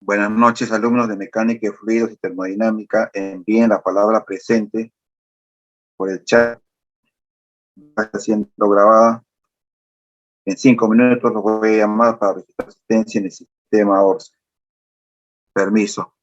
Buenas noches, alumnos de Mecánica de Fluidos y Termodinámica. Envíen la palabra presente por el chat. Está siendo grabada. En 5 minutos los voy a llamar para registrar asistencia en el sistema ORS. Permiso.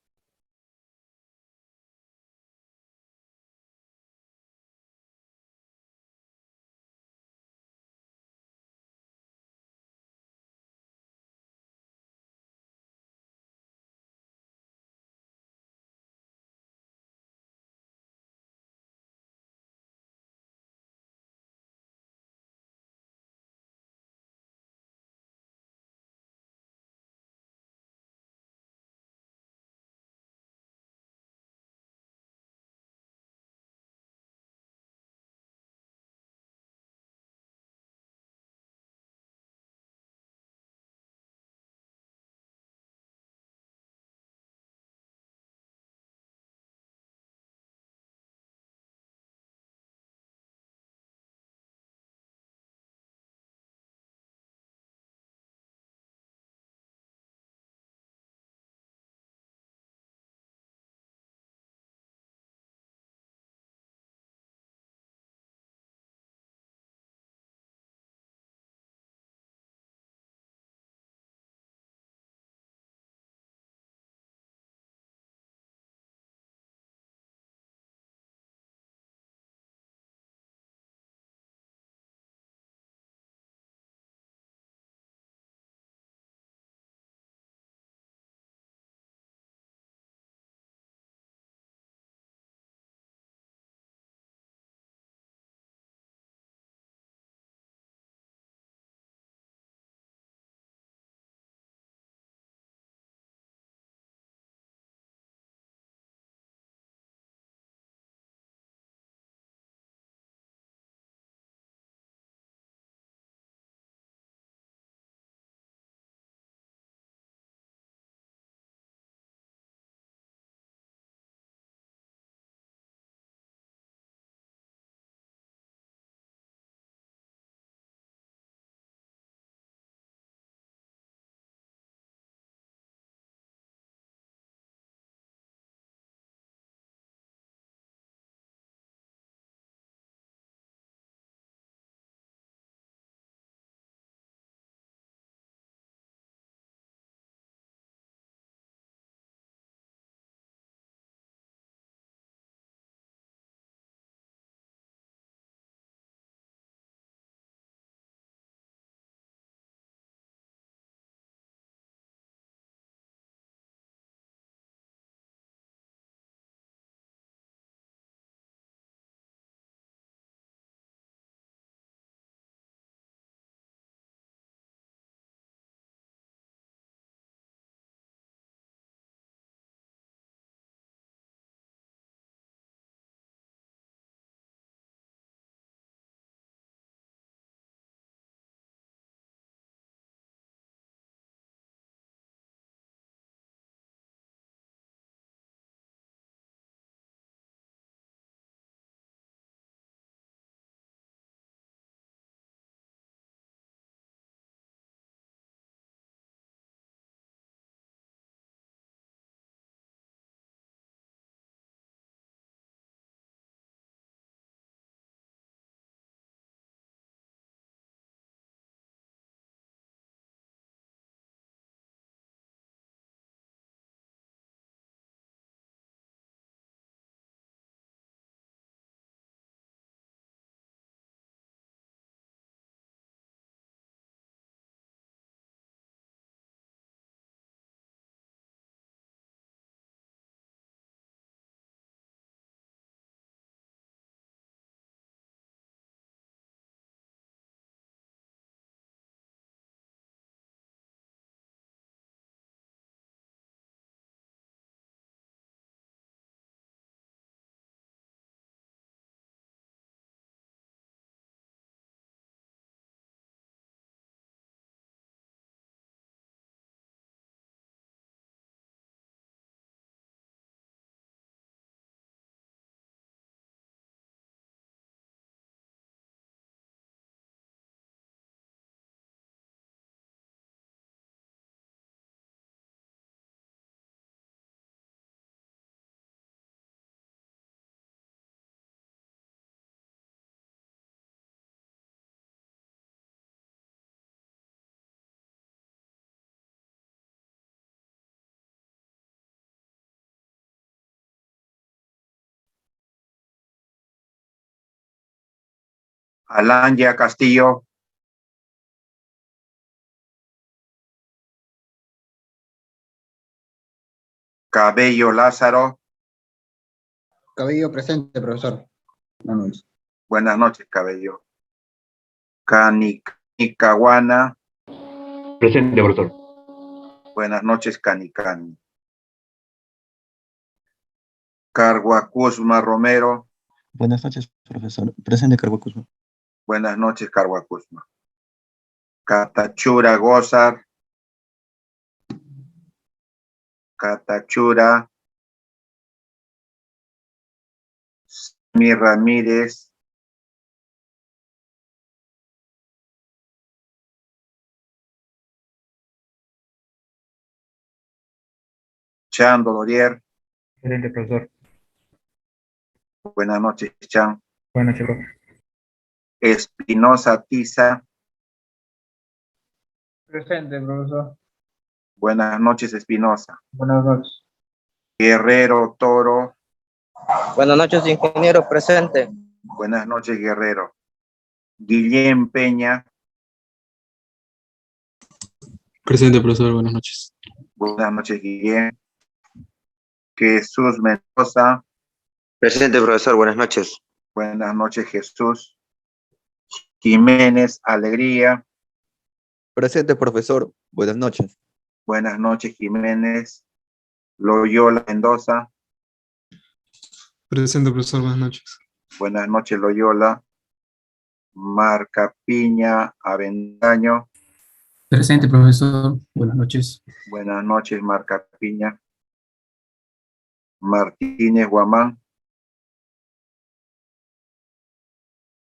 Alanya Castillo. Cabello Lázaro. Cabello presente, profesor. Buenas noches. Buenas noches, Cabello. Canicaguana. Presente, profesor. Buenas noches, Canicani. Carguacusma Romero. Buenas noches, profesor. Presente, Carguacusma. Buenas noches, Carguacusma. Catachura Gozar. Catachura. Mi Ramírez. Chan Dolorier. Presente, profesor. Buenas noches, Chan. Buenas noches, profe. Espinosa Tiza. Presente, profesor. Buenas noches, Espinosa. Buenas noches. Guerrero Toro. Buenas noches, ingeniero, presente. Buenas noches, Guerrero. Guillén Peña. Presente, profesor. Buenas noches. Buenas noches, Guillén. Jesús Mendoza. Presente, profesor, buenas noches. Buenas noches, Jesús. Jiménez Alegría. Presente, profesor. Buenas noches. Buenas noches, Jiménez. Loyola Mendoza. Presente, profesor. Buenas noches. Buenas noches, Loyola. Marca Piña Avendaño. Presente, profesor. Buenas noches. Buenas noches, Marca Piña. Martínez Guamán.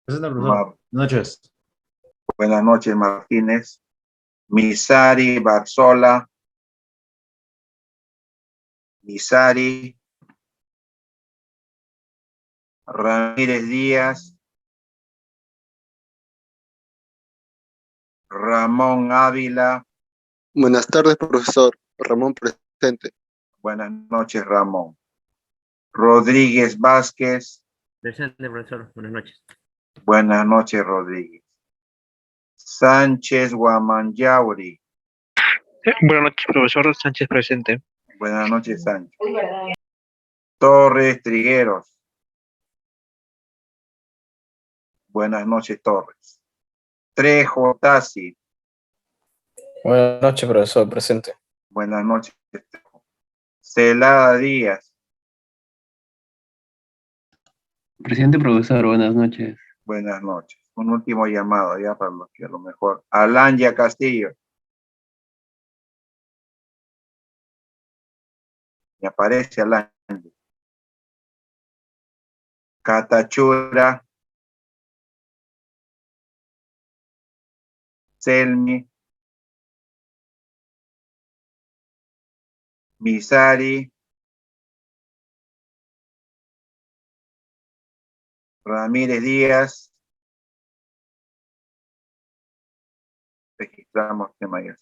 Presente, profesor. Buenas noches. Buenas noches, Martínez. Misari Barzola. Misari. Ramírez Díaz. Ramón Ávila. Buenas tardes, profesor. Ramón presente. Buenas noches, Ramón. Rodríguez Vázquez. Presente, profesor. Buenas noches. Buenas noches, Rodríguez. Sánchez Guamanyauri. Buenas noches, profesor Sánchez presente. Buenas noches, Sánchez. Torres Trigueros. Buenas noches, Torres. Trejo Tassi. Buenas noches, profesor, presente. Buenas noches, Trejo. Celada Díaz. Presidente, profesor, buenas noches. Buenas noches. Un último llamado ya para los que a lo mejor. Alanya Castillo. Me aparece Alanya. Catachura. Selmi. Misari. Ramírez Díaz. Registramos tema ya.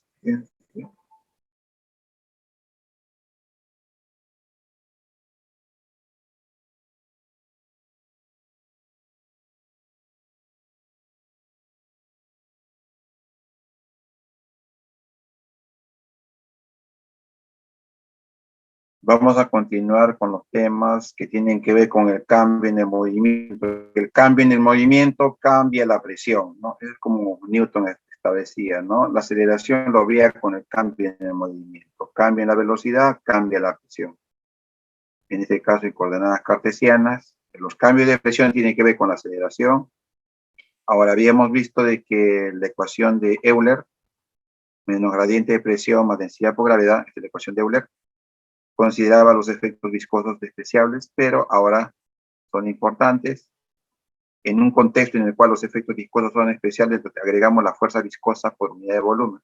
Vamos a continuar con los temas que tienen que ver con el cambio en el movimiento. El cambio en el movimiento cambia la presión, ¿no? Es como Newton establecía, ¿no? La aceleración lo veía con el cambio en el movimiento. Cambia la velocidad, cambia la presión. En este caso, en coordenadas cartesianas, los cambios de presión tienen que ver con la aceleración. Ahora, habíamos visto de que la ecuación de Euler, menos gradiente de presión más densidad por gravedad, esta es la ecuación de Euler, consideraba los efectos viscosos despreciables, pero ahora son importantes. En un contexto en el cual los efectos viscosos son especiales, entonces agregamos la fuerza viscosa por unidad de volumen.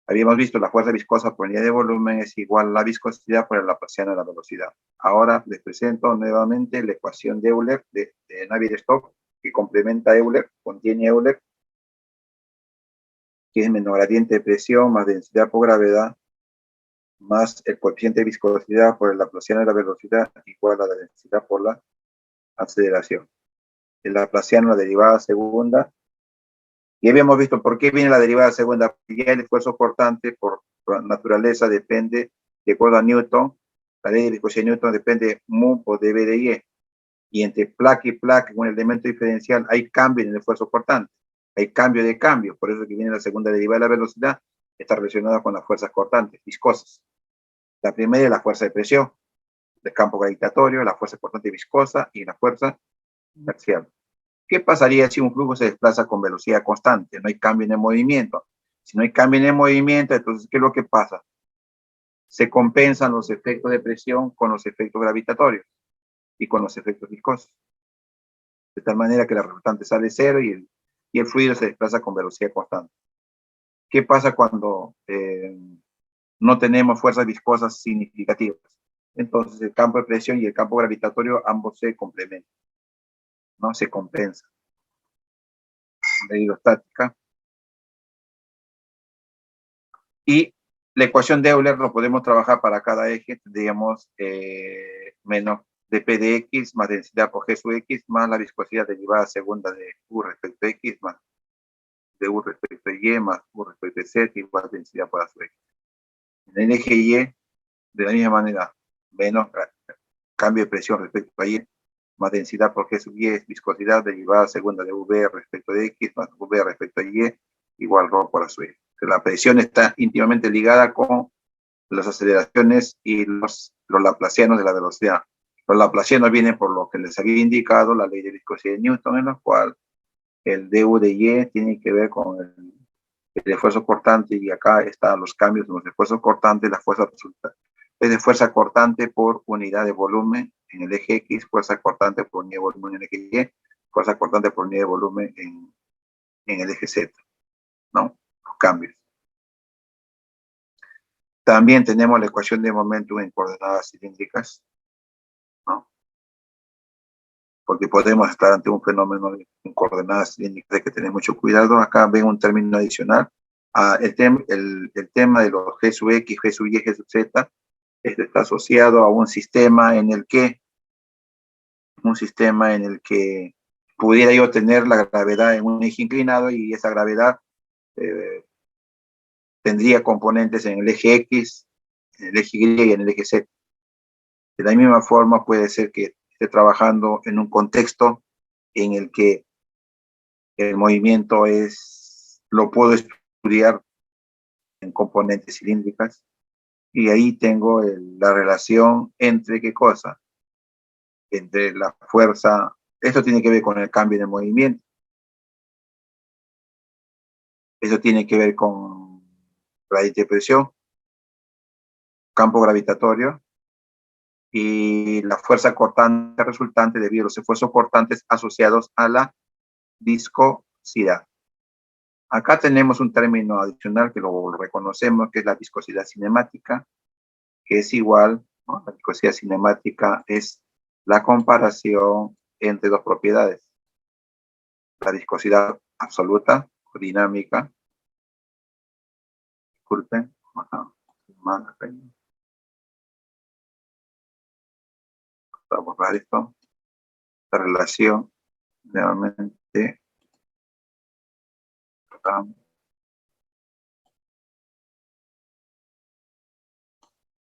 Habíamos visto la fuerza viscosa por unidad de volumen es igual a la viscosidad por el laplaciano de la velocidad. Ahora les presento nuevamente la ecuación de Euler, de Navier-Stokes, que complementa a Euler, contiene Euler, que es menos gradiente de presión más densidad por gravedad, más el coeficiente de viscosidad por el laplaciano de la velocidad igual a la densidad por la aceleración. el laplaciano, la derivada segunda. Y habíamos visto por qué viene la derivada segunda. Ya el esfuerzo cortante, por naturaleza, depende, de acuerdo a Newton, la ley de viscosidad de Newton depende mu por dB de Y. Y entre placa y placa, con el elemento diferencial, hay cambio en el esfuerzo cortante. Hay cambio de cambio. Por eso que viene la segunda derivada de la velocidad, está relacionada con las fuerzas cortantes, viscosas. La primera es la fuerza de presión, del campo gravitatorio, la fuerza cortante viscosa y la fuerza inercial. ¿Qué pasaría si un flujo se desplaza con velocidad constante? No hay cambio en el movimiento. Si no hay cambio en el movimiento, entonces, ¿qué es lo que pasa? Se compensan los efectos de presión con los efectos gravitatorios y con los efectos viscosos. De tal manera que la resultante sale cero y el fluido se desplaza con velocidad constante. ¿Qué pasa cuando no tenemos fuerzas viscosas significativas? Entonces el campo de presión y el campo gravitatorio ambos se complementan, ¿no? Se compensan. La hidrostática. Y la ecuación de Euler lo podemos trabajar para cada eje. Tendríamos menos dP de X más densidad por G sub X más la viscosidad derivada segunda de U respecto a X más de U respecto a Y más U respecto a Z igual densidad por A sub X. En el eje Y, de la misma manera, menos cambio de presión respecto a Y más densidad por G sub Y es viscosidad derivada segunda de V respecto de X más V respecto a Y igual ρ por A sub X. La presión está íntimamente ligada con las aceleraciones y los laplacianos de la velocidad. Los laplacianos vienen por lo que les había indicado la ley de viscosidad de Newton, en la cual el du de Y tiene que ver con el esfuerzo cortante, y acá están los cambios en los esfuerzos cortantes, la fuerza resultante. Es de fuerza cortante por unidad de volumen en el eje X, fuerza cortante por unidad de volumen en el eje Y, fuerza cortante por unidad de volumen en el eje Z, ¿no? Los cambios. También tenemos la ecuación de momentum en coordenadas cilíndricas, ¿no? Porque podemos estar ante un fenómeno en coordenadas cilíndricas, hay que tener mucho cuidado. Acá ven un término adicional. El tema de los G sub X, G sub Y, G sub Z, esto está asociado a un sistema en el que pudiera yo tener la gravedad en un eje inclinado, y esa gravedad tendría componentes en el eje X, en el eje Y y en el eje Z. De la misma forma puede ser que esté trabajando en un contexto en el que el movimiento lo puedo estudiar en componentes cilíndricas, y ahí tengo la relación entre ¿qué cosa? Entre la fuerza, esto tiene que ver con el cambio de movimiento, eso tiene que ver con gradiente de presión, campo gravitatorio, y la fuerza cortante resultante debido a los esfuerzos cortantes asociados a la viscosidad. Acá tenemos un término adicional que lo reconocemos, que es la viscosidad cinemática, que es igual, ¿no? La viscosidad cinemática es la comparación entre dos propiedades. La viscosidad absoluta o dinámica. Disculpen. Para borrar esto. La relación, nuevamente.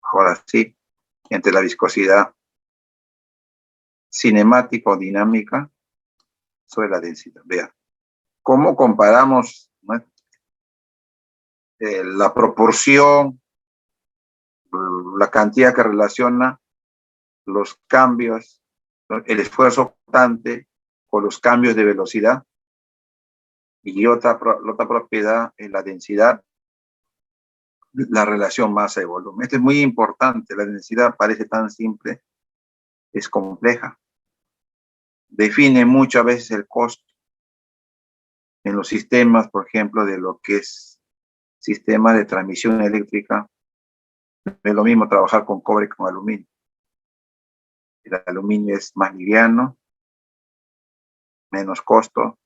Ahora sí, entre la viscosidad cinemática o dinámica sobre la densidad. Vean, ¿cómo comparamos, ¿no? La proporción, la cantidad que relaciona los cambios, ¿no? El esfuerzo constante con los cambios de velocidad? Y otra propiedad es la densidad, la relación masa y volumen. Esto es muy importante. La densidad parece tan simple, es compleja. Define muchas veces el costo en los sistemas, por ejemplo, de lo que es sistema de transmisión eléctrica. No es lo mismo trabajar con cobre que con aluminio. El aluminio es más liviano, menos costo,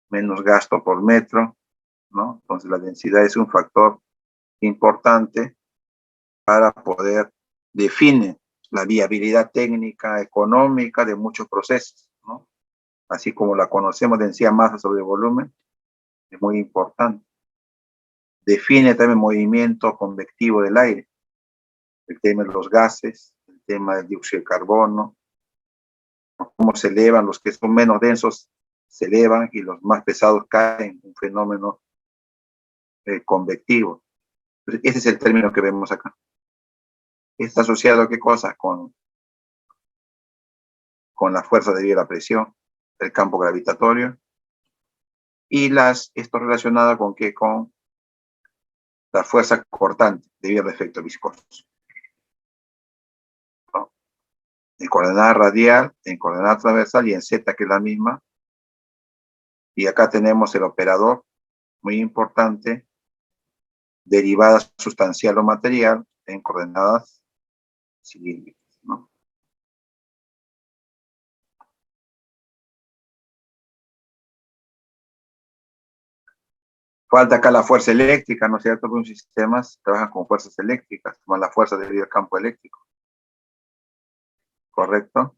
menos gasto por metro, ¿no? Entonces la densidad es un factor importante para poder definir la viabilidad técnica, económica de muchos procesos, ¿no? así como la conocemos, densidad, masa sobre volumen, es muy importante. Define también el movimiento convectivo del aire, el tema de los gases, el tema del dióxido de carbono, cómo se elevan, los que son menos densos se elevan y los más pesados caen, un fenómeno convectivo. Entonces, ese es el término que vemos acá. ¿Está asociado a qué cosa? Con la fuerza debido a la presión, el campo gravitatorio, y esto relacionado con qué, con la fuerza cortante debido al efecto viscoso. ¿No? En coordenada radial, en coordenada transversal y en Z, que es la misma. Y acá tenemos el operador, muy importante, derivada sustancial o material en coordenadas cilíndricas, ¿no? Falta acá la fuerza eléctrica, ¿no es cierto? Algunos sistemas trabajan con fuerzas eléctricas, como la fuerza debido al campo eléctrico. ¿Correcto?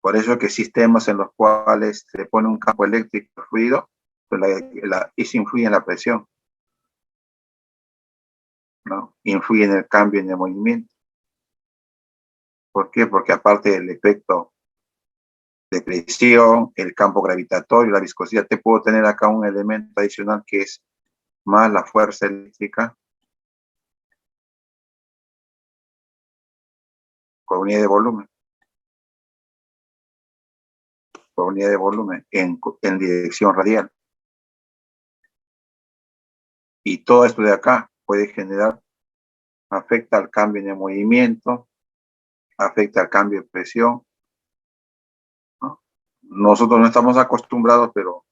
Por eso que sistemas en los cuales se pone un campo eléctrico fluido, pues eso influye en la presión, ¿no? Influye en el cambio en el movimiento. ¿Por qué? Porque aparte del efecto de presión, el campo gravitatorio, la viscosidad, te puedo tener acá un elemento adicional que es más la fuerza eléctrica por unidad de volumen. Por unidad de volumen en dirección radial. Y todo esto de acá puede generar, afecta al cambio en el movimiento, afecta al cambio de presión, ¿no? Nosotros no estamos acostumbrados, pero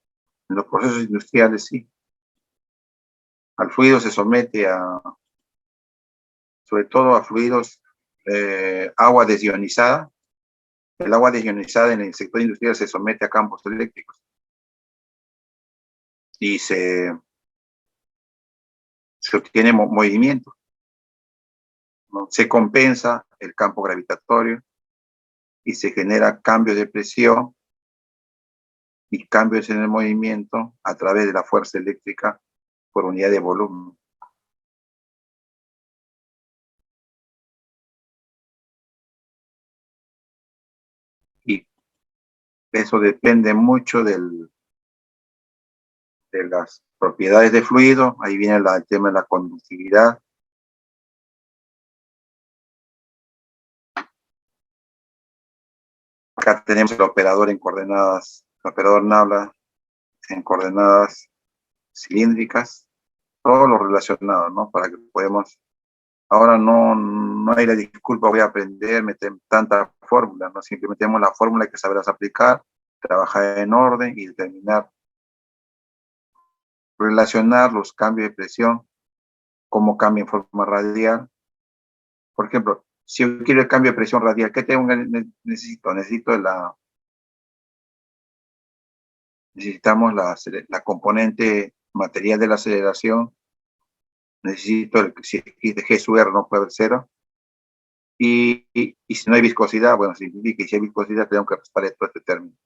en los procesos industriales sí. Al fluido se somete sobre todo a fluidos, agua desionizada. El agua desionizada en el sector industrial se somete a campos eléctricos. Y se obtiene movimiento, ¿no? Se compensa el campo gravitatorio y se genera cambios de presión y cambios en el movimiento a través de la fuerza eléctrica por unidad de volumen. Y eso depende mucho de las propiedades de fluido. Ahí viene el tema de la conductividad. Acá tenemos el operador en coordenadas, el operador Nabla en coordenadas cilíndricas, todo lo relacionado, ¿no? Para que podamos, ahora no hay la disculpa, voy a aprender, meter tanta fórmula, ¿no? Simplemente tenemos la fórmula que sabrás aplicar, trabajar en orden y determinar, relacionar los cambios de presión, cómo cambia en forma radial. Por ejemplo, si yo quiero el cambio de presión radial, ¿qué necesito? Necesitamos la componente material de la aceleración, necesito si G sub R no puede ser 0, y si no hay viscosidad, bueno, significa que si hay viscosidad tengo que restar todo este término.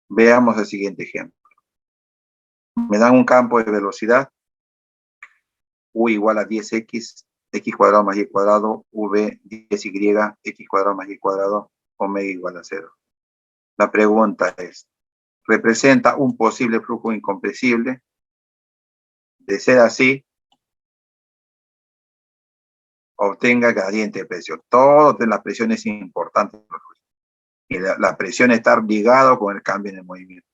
Veamos el siguiente ejemplo. Me dan un campo de velocidad, U igual a 10x, x cuadrado más y cuadrado, v 10y, x cuadrado más y cuadrado, omega igual a 0. La pregunta es, ¿representa un posible flujo incompresible? De ser así, obtenga gradiente de presión. Todo de la presión es importante. Y la presión está ligado con el cambio en el movimiento.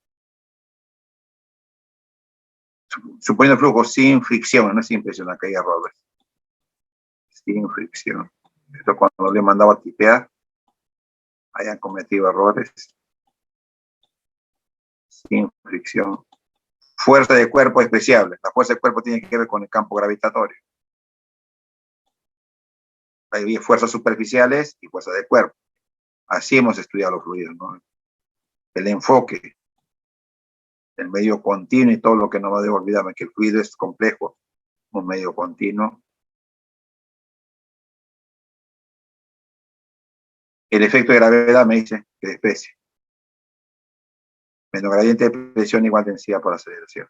Suponiendo flujo sin fricción, no sin presión, acá hay errores. Sin fricción. Esto cuando le mandaba a tipear, hayan cometido errores. Sin fricción. Fuerza de cuerpo despreciable. La fuerza de cuerpo tiene que ver con el campo gravitatorio. Hay fuerzas superficiales y fuerza de cuerpo. Así hemos estudiado los fluidos, ¿no? El enfoque, el medio continuo y todo lo que no me debo olvidarme, que el fluido es complejo, un medio continuo. El efecto de gravedad me dice que desprecie. Menos gradiente de presión igual densidad por aceleración.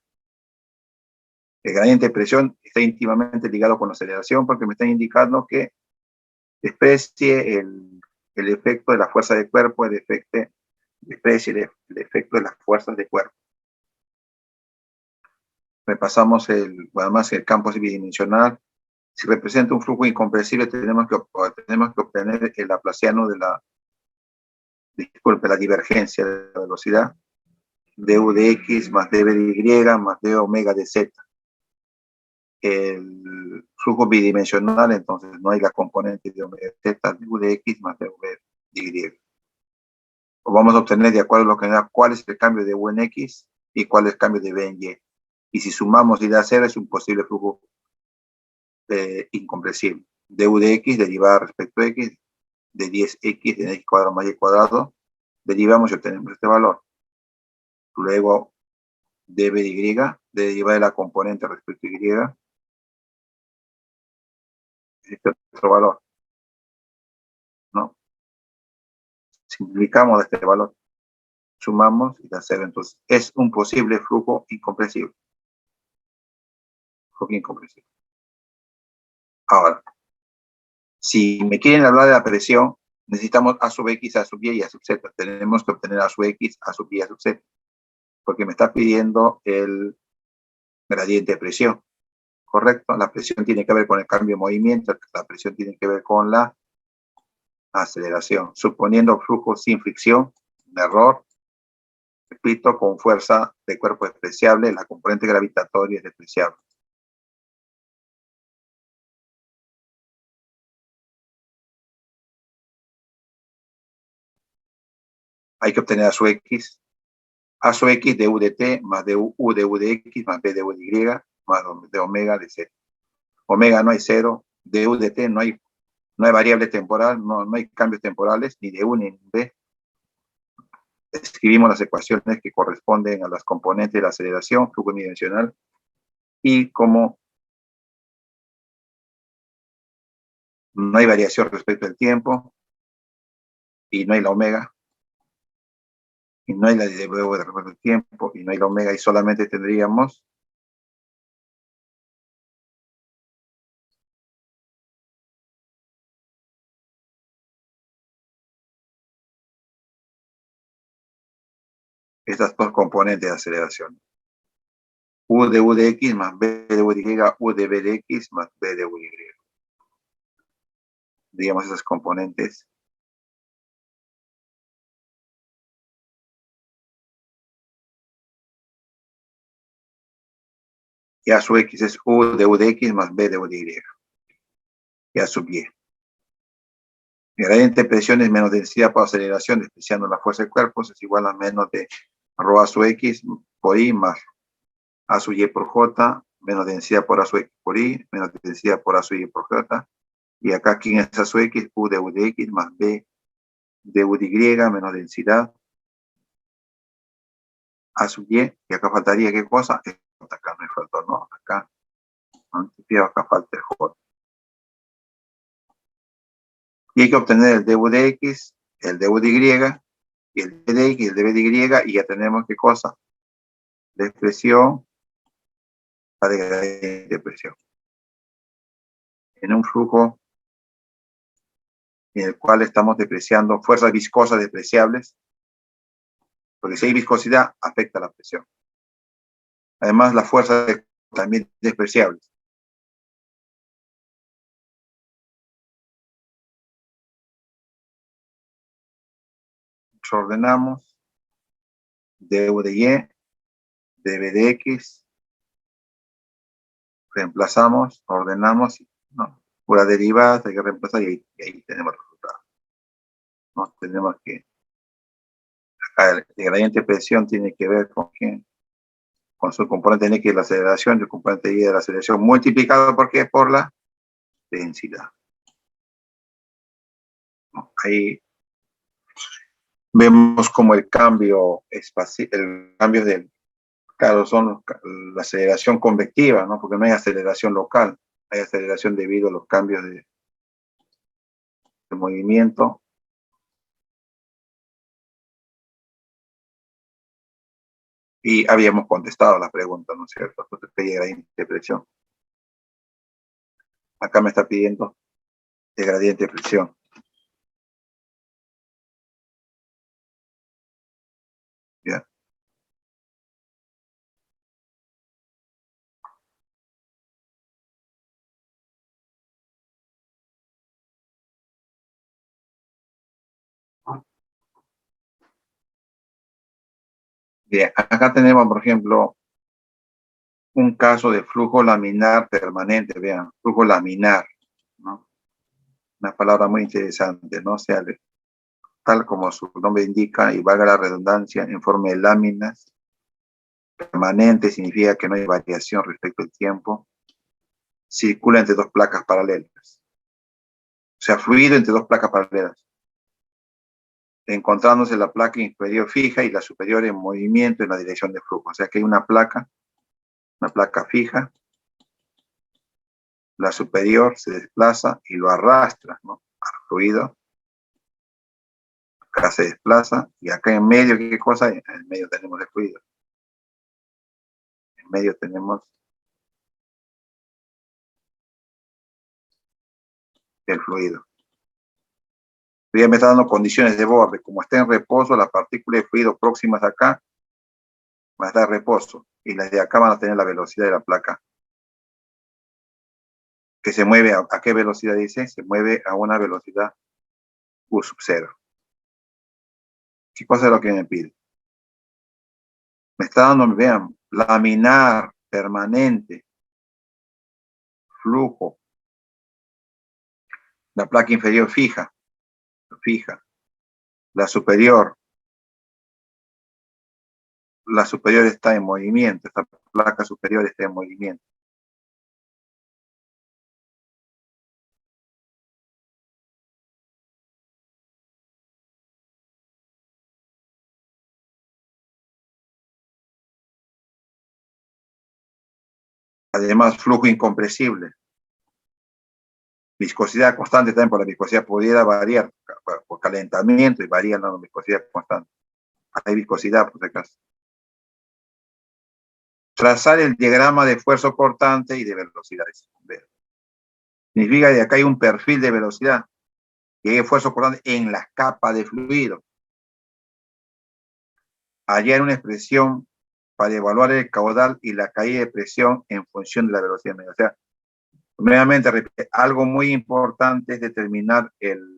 El gradiente de presión está íntimamente ligado con la aceleración porque me está indicando que desprecie el efecto de la fuerza de cuerpo, desprecie el efecto de las fuerzas de cuerpo. Repasamos además el campo bidimensional. Si representa un flujo incompresible, tenemos que obtener el laplaciano de la divergencia de la velocidad, du de x más dv de y más d omega de z. El flujo bidimensional, entonces no hay la componente de omega de z, du de x más d de y. O vamos a obtener de acuerdo a lo que da cuál es el cambio de u en x y cuál es el cambio de b en y. Y si sumamos y da 0 es un posible flujo incompresible. Du de x derivada respecto a x de 10x de x cuadrado más y cuadrado, derivamos y obtenemos este valor. Luego dv de y, de derivada de la componente respecto a y, este otro valor, ¿no? Simplificamos este valor, sumamos y da 0. Entonces es un posible flujo incompresible. Ahora, si me quieren hablar de la presión, necesitamos A sub X, A sub Y y A sub Z. Tenemos que obtener A sub X, A sub Y, A sub Z. Porque me está pidiendo el gradiente de presión. ¿Correcto? La presión tiene que ver con el cambio de movimiento, la presión tiene que ver con la aceleración. Suponiendo flujo sin fricción, un error, repito, con fuerza de cuerpo despreciable, la componente gravitatoria es despreciable. Hay que obtener A sub X, A sub X de U de T más de U de U de X más B de U de Y más de omega de Z. Omega no hay 0, de U de T no hay variable temporal, no hay cambios temporales, ni de U ni de B. Escribimos las ecuaciones que corresponden a las componentes de la aceleración, flujo unidimensional, y como no hay variación respecto al tiempo, y no hay la omega, y no hay la de luego de respecto al tiempo, y no hay la omega, y solamente tendríamos estas dos componentes de aceleración. U de X más B de U de Y, U de B de X más B de U de Y. Digamos esas componentes. Y A sub X es U de X más B de U de Y. Y A sub Y. El gradiente de presión es menos densidad por aceleración, despreciando la fuerza de cuerpos, es igual a menos de rho A sub X por I más A sub Y por J, menos densidad por A sub X por I, menos densidad por A sub Y por J. Y acá, ¿quién es A sub X? U de X más B de U de Y, menos densidad A sub Y. Y acá faltaría, ¿qué cosa? Acá me faltó, ¿no? Acá falta el J. Y hay que obtener el du de X, el du de Y, y el d de X, el dv de Y, y ya tenemos ¿qué cosa? La expresión de gradiente de presión. En un flujo en el cual estamos despreciando fuerzas viscosas despreciables, porque si hay viscosidad, afecta la presión. Además, las fuerzas también despreciables. Ordenamos du de Y, dv de X, reemplazamos, ordenamos, no, pura derivada, hay que reemplazar y ahí tenemos el resultado. No, tenemos que, acá el gradiente de presión tiene que ver con ¿qué? Con su componente N, que es la aceleración, el componente Y de la aceleración, multiplicado ¿por qué? Por la densidad. ¿No? Ahí vemos como el cambio espacial, el cambio del, claro, son la aceleración convectiva, ¿no? Porque no hay aceleración local, hay aceleración debido a los cambios de movimiento Y habíamos contestado la pregunta, ¿no es cierto? Entonces pedí gradiente de presión. Acá me está pidiendo el gradiente de presión. Ya. Bien, acá tenemos, por ejemplo, un caso de flujo laminar permanente, vean, flujo laminar, ¿no? Una palabra muy interesante, ¿no? O sea, tal como su nombre indica, y valga la redundancia, en forma de láminas, permanente significa que no hay variación respecto al tiempo, circula entre dos placas paralelas. O sea, fluido entre dos placas paralelas, encontrándose la placa inferior fija y la superior en movimiento en la dirección de flujo. O sea que hay una placa fija, la superior se desplaza y lo arrastra, ¿no? Al fluido. Acá se desplaza y acá en medio, ¿qué cosa hay? En medio tenemos el fluido. En medio tenemos el fluido. Ya me está dando condiciones de borde. Como está en reposo, las partículas de fluido próximas acá van a estar en reposo y las de acá van a tener la velocidad de la placa. Que se mueve a qué velocidad dice? Se mueve a una velocidad U sub 0. ¿Qué cosa es lo que me pide? Me está dando, vean, laminar, permanente, flujo. La placa inferior fija. La superior está en movimiento. Esta placa superior está en movimiento. Además, flujo incompresible. Viscosidad constante también, por la viscosidad pudiera variar por calentamiento y varía la viscosidad constante. Hay viscosidad, por si acaso. Trazar el diagrama de esfuerzo cortante y de velocidades. Significa que acá hay un perfil de velocidad, que hay esfuerzo cortante en la capa de fluido. Hallar una expresión para evaluar el caudal y la caída de presión en función de la velocidad media. O sea, nuevamente, algo muy importante es determinar el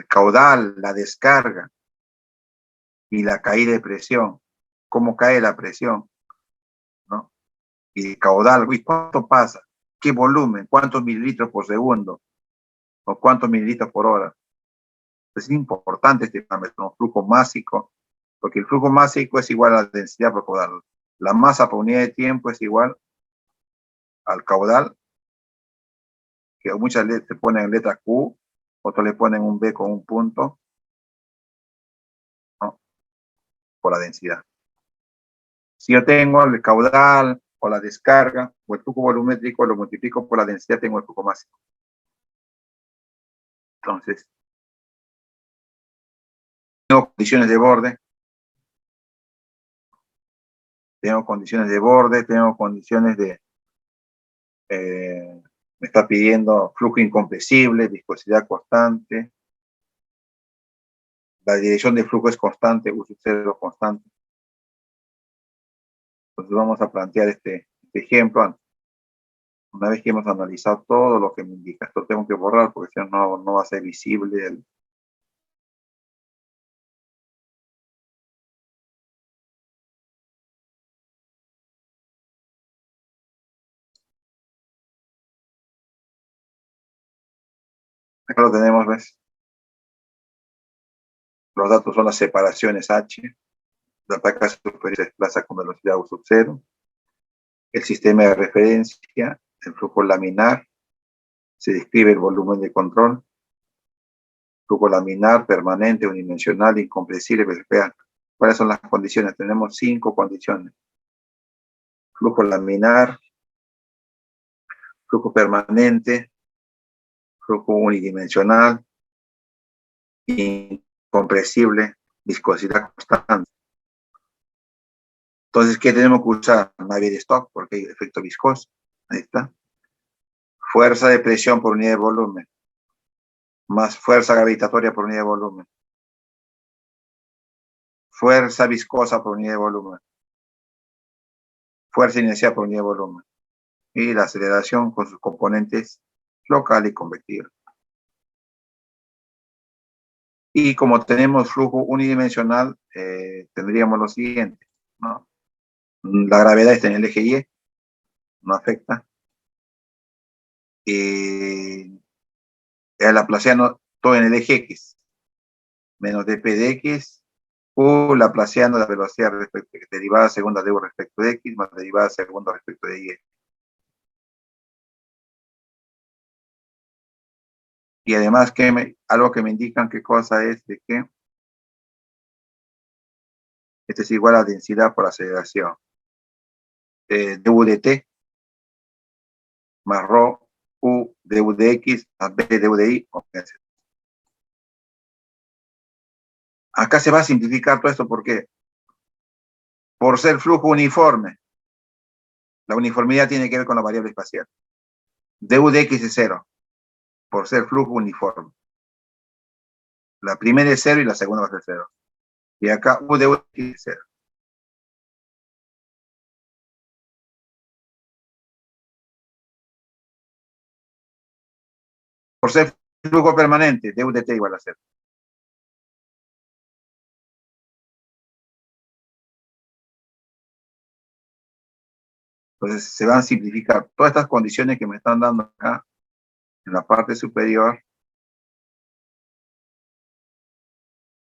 caudal, la descarga y la caída de presión. Cómo cae la presión, ¿no? Y el caudal, ¿y cuánto pasa? ¿Qué volumen? ¿Cuántos mililitros por segundo? ¿O cuántos mililitros por hora? Es importante este parámetro, flujo másico, porque el flujo másico es igual a la densidad por caudal. La masa por unidad de tiempo es igual al caudal, que muchas le ponen letra Q, otros le ponen un B con un punto, ¿no? Por la densidad. Si yo tengo el caudal o la descarga o el flujo volumétrico, lo multiplico por la densidad, tengo el flujo másico. Entonces, tengo condiciones de borde, tengo condiciones de me está pidiendo flujo incompresible, viscosidad constante, la dirección de flujo es constante, U sub 0 constante. Entonces vamos a plantear este ejemplo. Una vez que hemos analizado todo lo que me indica, esto tengo que borrar porque si no, no va a ser visible acá lo tenemos, ¿ves? Los datos son las separaciones H. La placa superior se desplaza con velocidad U sub 0. El sistema de referencia, el flujo laminar, se describe el volumen de control. Flujo laminar, permanente, unidimensional, incompresible. Vean, ¿cuáles son las condiciones? Tenemos 5 condiciones. Flujo laminar, flujo permanente, flujo unidimensional, incompresible, viscosidad constante. Entonces, ¿qué tenemos que usar? Navier-Stokes, porque hay efecto viscoso. Ahí está. Fuerza de presión por unidad de volumen, más fuerza gravitatoria por unidad de volumen. Fuerza viscosa por unidad de volumen. Fuerza inercial por unidad de volumen. Y la aceleración con sus componentes local y convectiva. Y como tenemos flujo unidimensional, tendríamos lo siguiente, ¿no? La gravedad está en el eje Y, no afecta. El laplaciano todo en el eje X, menos dp de X, u laplaciano de la velocidad derivada segunda de U respecto de X, más derivada segunda respecto de Y. Y además, algo que me indican qué cosa es de que este es igual a densidad por aceleración. Du de t más rho u du de x más b du de y. Acá se va a simplificar todo esto porque por ser flujo uniforme, la uniformidad tiene que ver con la variable espacial. Du de x es 0 por ser flujo uniforme. La primera es 0 y la segunda va a ser 0. Y acá u de x es 0. Por ser flujo permanente, du de t igual a 0. Entonces se van a simplificar todas estas condiciones que me están dando acá en la parte superior,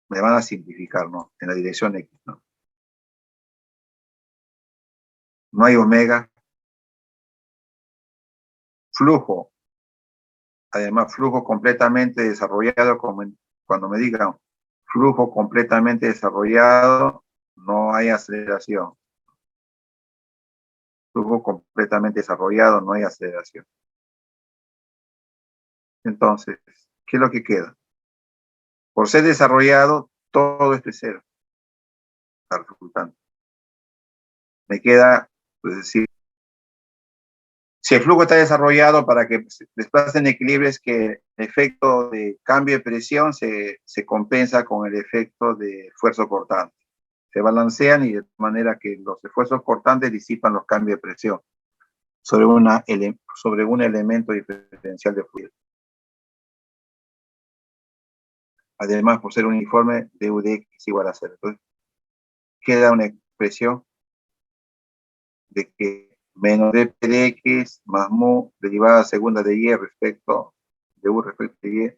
me van a simplificar, ¿no? En la dirección X, ¿no? No hay omega. Flujo. Además, flujo completamente desarrollado, cuando me digan flujo completamente desarrollado, no hay aceleración. Flujo completamente desarrollado, no hay aceleración. Entonces, ¿qué es lo que queda? Por ser desarrollado, todo esto es 0. Está resultante. Me queda, pues decir, si el flujo está desarrollado para que se desplace en equilibrio, es que el efecto de cambio de presión se compensa con el efecto de esfuerzo cortante. Se balancean y de manera que los esfuerzos cortantes disipan los cambios de presión sobre un elemento diferencial de fluido. Además, por ser uniforme, du de x igual a 0. Entonces, queda una expresión de que menos dp de x más mu derivada segunda de y respecto de u respecto de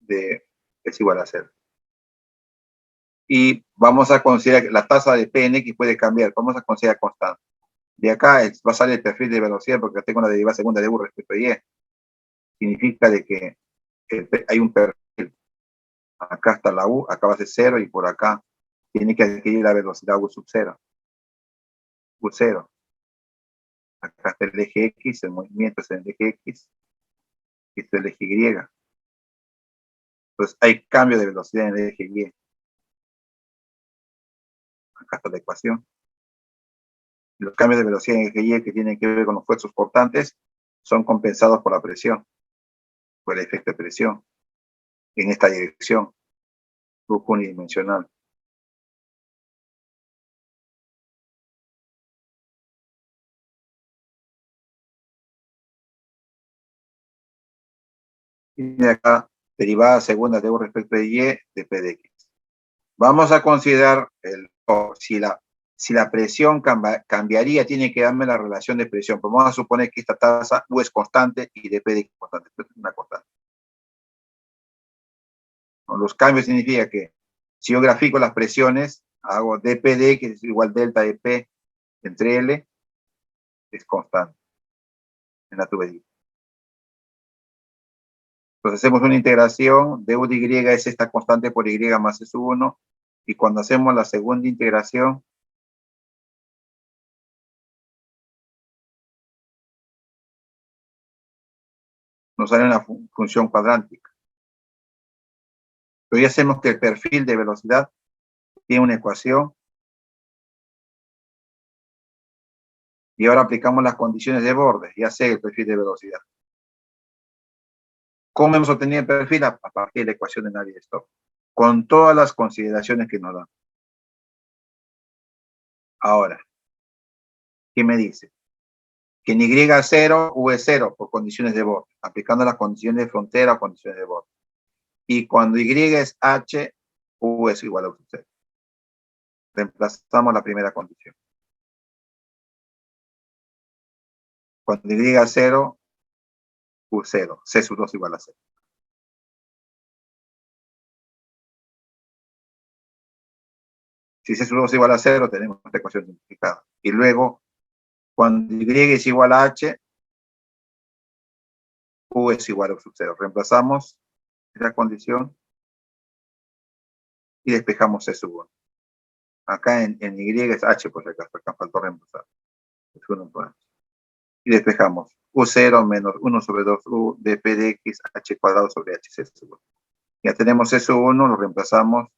y es igual a 0. Y vamos a considerar que la tasa de p en x puede cambiar. Vamos a considerar constante. De acá va a salir el perfil de velocidad porque tengo una derivada segunda de u respecto de y. Significa de que hay un perfil. Acá está la u, acá va a ser 0 y por acá tiene que adquirir la velocidad u sub 0. U 0. Acá está el eje X, el movimiento es en el eje X, y este es el eje Y. Entonces hay cambio de velocidad en el eje Y. Acá está la ecuación. Los cambios de velocidad en el eje Y que tienen que ver con los esfuerzos cortantes son compensados por la presión, por el efecto de presión, en esta dirección, flujo unidimensional. Y de acá, derivada segunda de u respecto de y de p de x. Vamos a considerar si la presión cambiaría, tiene que darme la relación de presión. Pero vamos a suponer que esta tasa u es constante y dp de x es constante. Esto es una constante. Los cambios significa que si yo grafico las presiones, hago dp de x es igual delta de p entre L, es constante en la tubería. Entonces hacemos una integración, du de y es esta constante por y más s 1, y cuando hacemos la segunda integración, nos sale una función cuadrántica. Pero ya sabemos que el perfil de velocidad tiene una ecuación Y ahora aplicamos las condiciones de borde, ya sé el perfil de velocidad. ¿Cómo hemos obtenido el perfil? A partir de la ecuación de Navier-Stokes, con todas las consideraciones que nos dan. Ahora, ¿qué me dice? Que en Y0, U es 0 por condiciones de borde, aplicando las condiciones de frontera o condiciones de borde. Y cuando Y es H, U es igual a U sub 0. Reemplazamos la primera condición. Cuando Y es 0, U 0, C sub 2 igual a 0. Si C sub 2 igual a 0, tenemos esta ecuación simplificada. Y luego, cuando Y es igual a H, U es igual a U sub 0. Reemplazamos esa condición y despejamos C sub 1. Acá en Y es H, por si acaso, acá faltó reemplazar. Es 1 por H. Y despejamos U0 menos 1 sobre 2U de P de X H cuadrado sobre HC sub 1. Ya tenemos C sub 1, lo reemplazamos,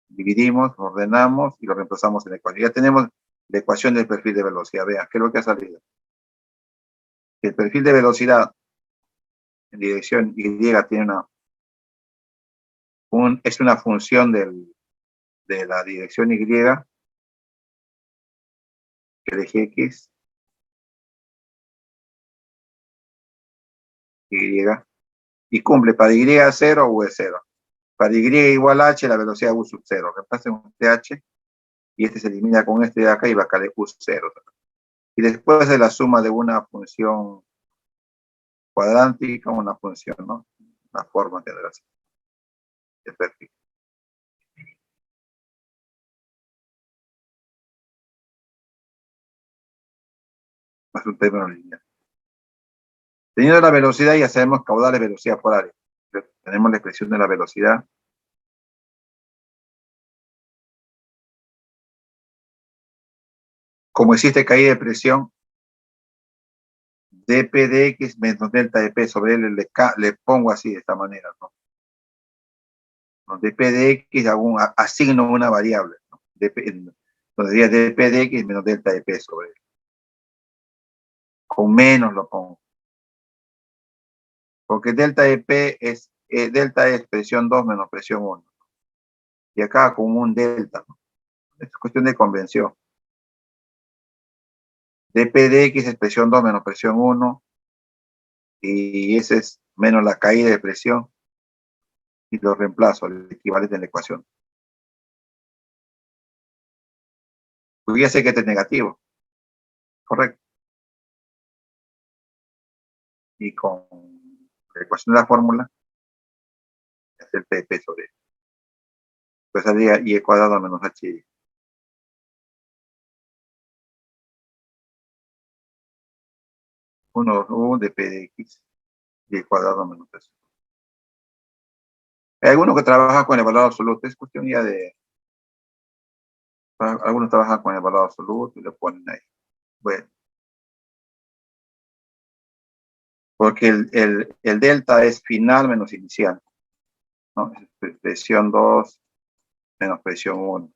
dividimos, ordenamos y lo reemplazamos en la ecuación. Ya tenemos la ecuación del perfil de velocidad. Vean, ¿qué es lo que ha salido? El perfil de velocidad en dirección Y tiene es una función de la dirección Y, que de Gx, Y cumple para Y 0 U es 0. Para Y igual a H, la velocidad U sub 0. Reemplacen este H y este se elimina con este de acá y va a caer U 0. Y después de la suma de una función cuadrántica, una función, ¿no? La forma que debe ser. Es perfecto. Es un término lineal. Teniendo la velocidad, ya sabemos caudales, velocidad por área. Tenemos la expresión de la velocidad. Como existe caída de presión, dp de x menos delta de p sobre L, le pongo así de esta manera, ¿no? Dp de x asigno una variable, ¿no? Donde diría dp de x menos delta de p sobre L. Con menos lo pongo. Porque delta de p es, delta es presión 2 menos presión 1. Y acá con un delta, ¿no? Es cuestión de convención. dp de x es presión 2 menos presión 1. Y ese es menos la caída de presión. Y lo reemplazo, el equivalente en la ecuación. Pues ya sé que este es negativo. Correcto. Y con la ecuación de la fórmula, es el P sobre. Pues saldría Y cuadrado menos H. U de P de X. Y cuadrado menos H. Hay algunos que trabajan con el valor absoluto. Es cuestión ya de... Algunos trabajan con el valor absoluto y lo ponen ahí. Bueno. Porque el delta es final menos inicial, ¿no? Es presión 2 menos presión 1.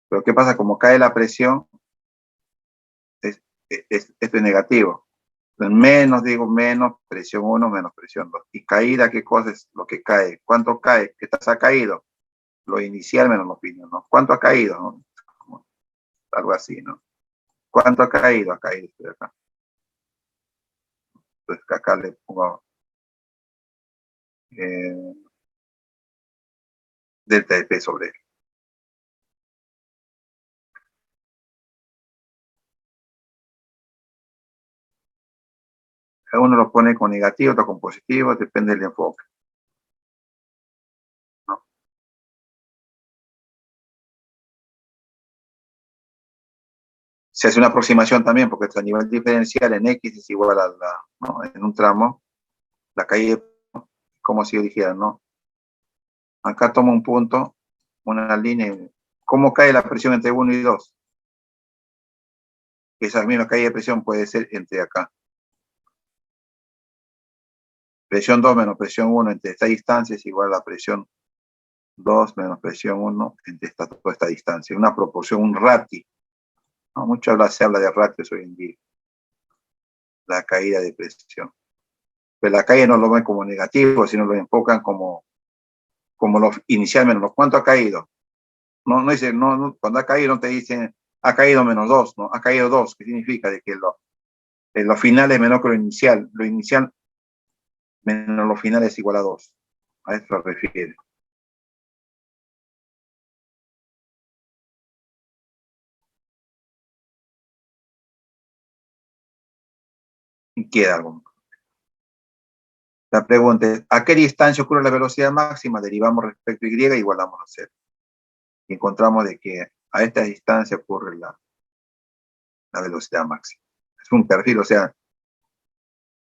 Pero ¿qué pasa? Como cae la presión, esto es negativo. Entonces, menos presión 1 menos presión 2. Y caída, ¿qué cosa es lo que cae? ¿Cuánto cae? ¿Qué tasa ha caído? Lo inicial menos lo final, ¿no? ¿Cuánto ha caído? ¿No? Algo así, ¿no? ¿Cuánto ha caído? Ha caído esto de acá. Entonces acá le pongo delta de P sobre L. Uno lo pone con negativo, otro con positivo, depende del enfoque, ¿no? Se hace una aproximación también, porque a nivel diferencial en X es igual a ¿no? En un tramo, la caída, como si yo dijera, ¿no? Acá tomo un punto, una línea. ¿Cómo cae la presión entre 1 y 2? Esa misma caída de presión puede ser entre acá. Presión 2 menos presión 1 entre esta distancia es igual a la presión 2 menos presión 1 entre toda esta distancia. Una proporción, un ratio. No, se habla de ratios hoy en día, la caída de presión. Pero la caída no lo ven como negativo, sino lo enfocan como lo inicial menos. ¿Cuánto ha caído? No dice, cuando ha caído no te dicen, ha caído -2, ¿no? Ha caído 2, ¿qué significa? De que lo final es menor que lo inicial. Lo inicial menos lo final es igual a 2. A eso se refiere. Y queda algo. La pregunta es, ¿a qué distancia ocurre la velocidad máxima? Derivamos respecto a y igualamos a 0. Y encontramos de que a esta distancia ocurre la velocidad máxima. Es un perfil, o sea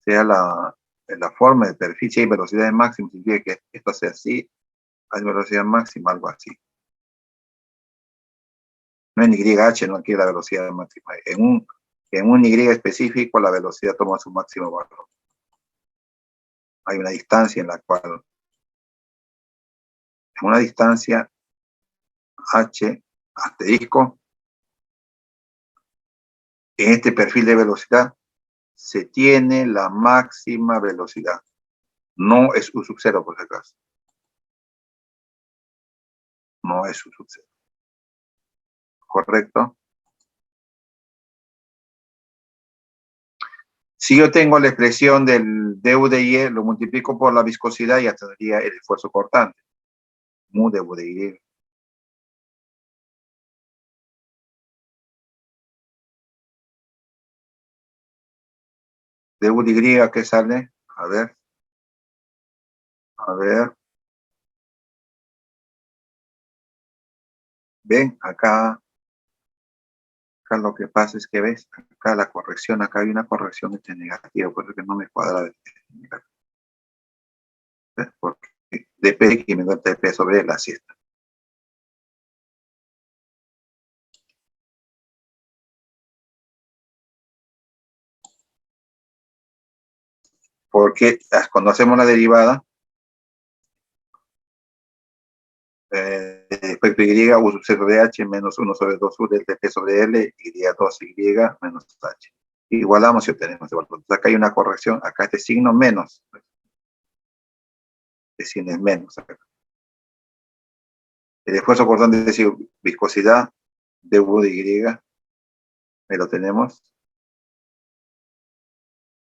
la forma del perfil, si hay velocidades máximas, significa que esto sea así, hay velocidad máxima, algo así. No en YH, no aquí la velocidad máxima. En un Y específico, la velocidad toma su máximo valor. Hay una distancia en la cual, en una distancia H asterisco, en este perfil de velocidad, se tiene la máxima velocidad. No es U sub 0, por si acaso. No es U sub 0. ¿Correcto? Si yo tengo la expresión del du de y, lo multiplico por la viscosidad y ya tendría el esfuerzo cortante. Mu du de y. Du de y, ¿qué sale? A ver. Ven, acá lo que pasa es que ves, acá la corrección, acá hay una corrección negativa, por eso que no me cuadra. Porque depende de que me cuenta de P sobre la siesta. Porque cuando hacemos la derivada, respecto a y, U sub 0 de h menos 1 sobre 2 u del P sobre L, y2y menos h. Igualamos y obtenemos el valor. Entonces acá hay una corrección, acá este signo menos. Este signo es menos. Acá. El esfuerzo cortante es decir, viscosidad de U de Y. Me lo tenemos.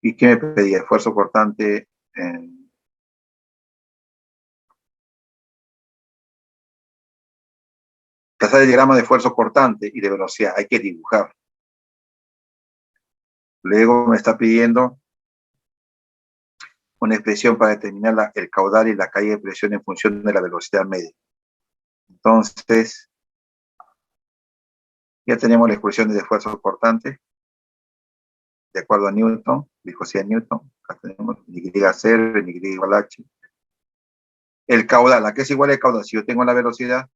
¿Y qué me pedía? Esfuerzo cortante en... Trazar el diagrama de esfuerzo cortante y de velocidad. Hay que dibujar. Luego me está pidiendo una expresión para determinar el caudal y la caída de presión en función de la velocidad media. Entonces, ya tenemos la expresión de esfuerzo cortante, de acuerdo a Newton, viscosidad Newton. Acá tenemos Y0, Y igual a H. El caudal, ¿a qué es igual el caudal? Si yo tengo la velocidad,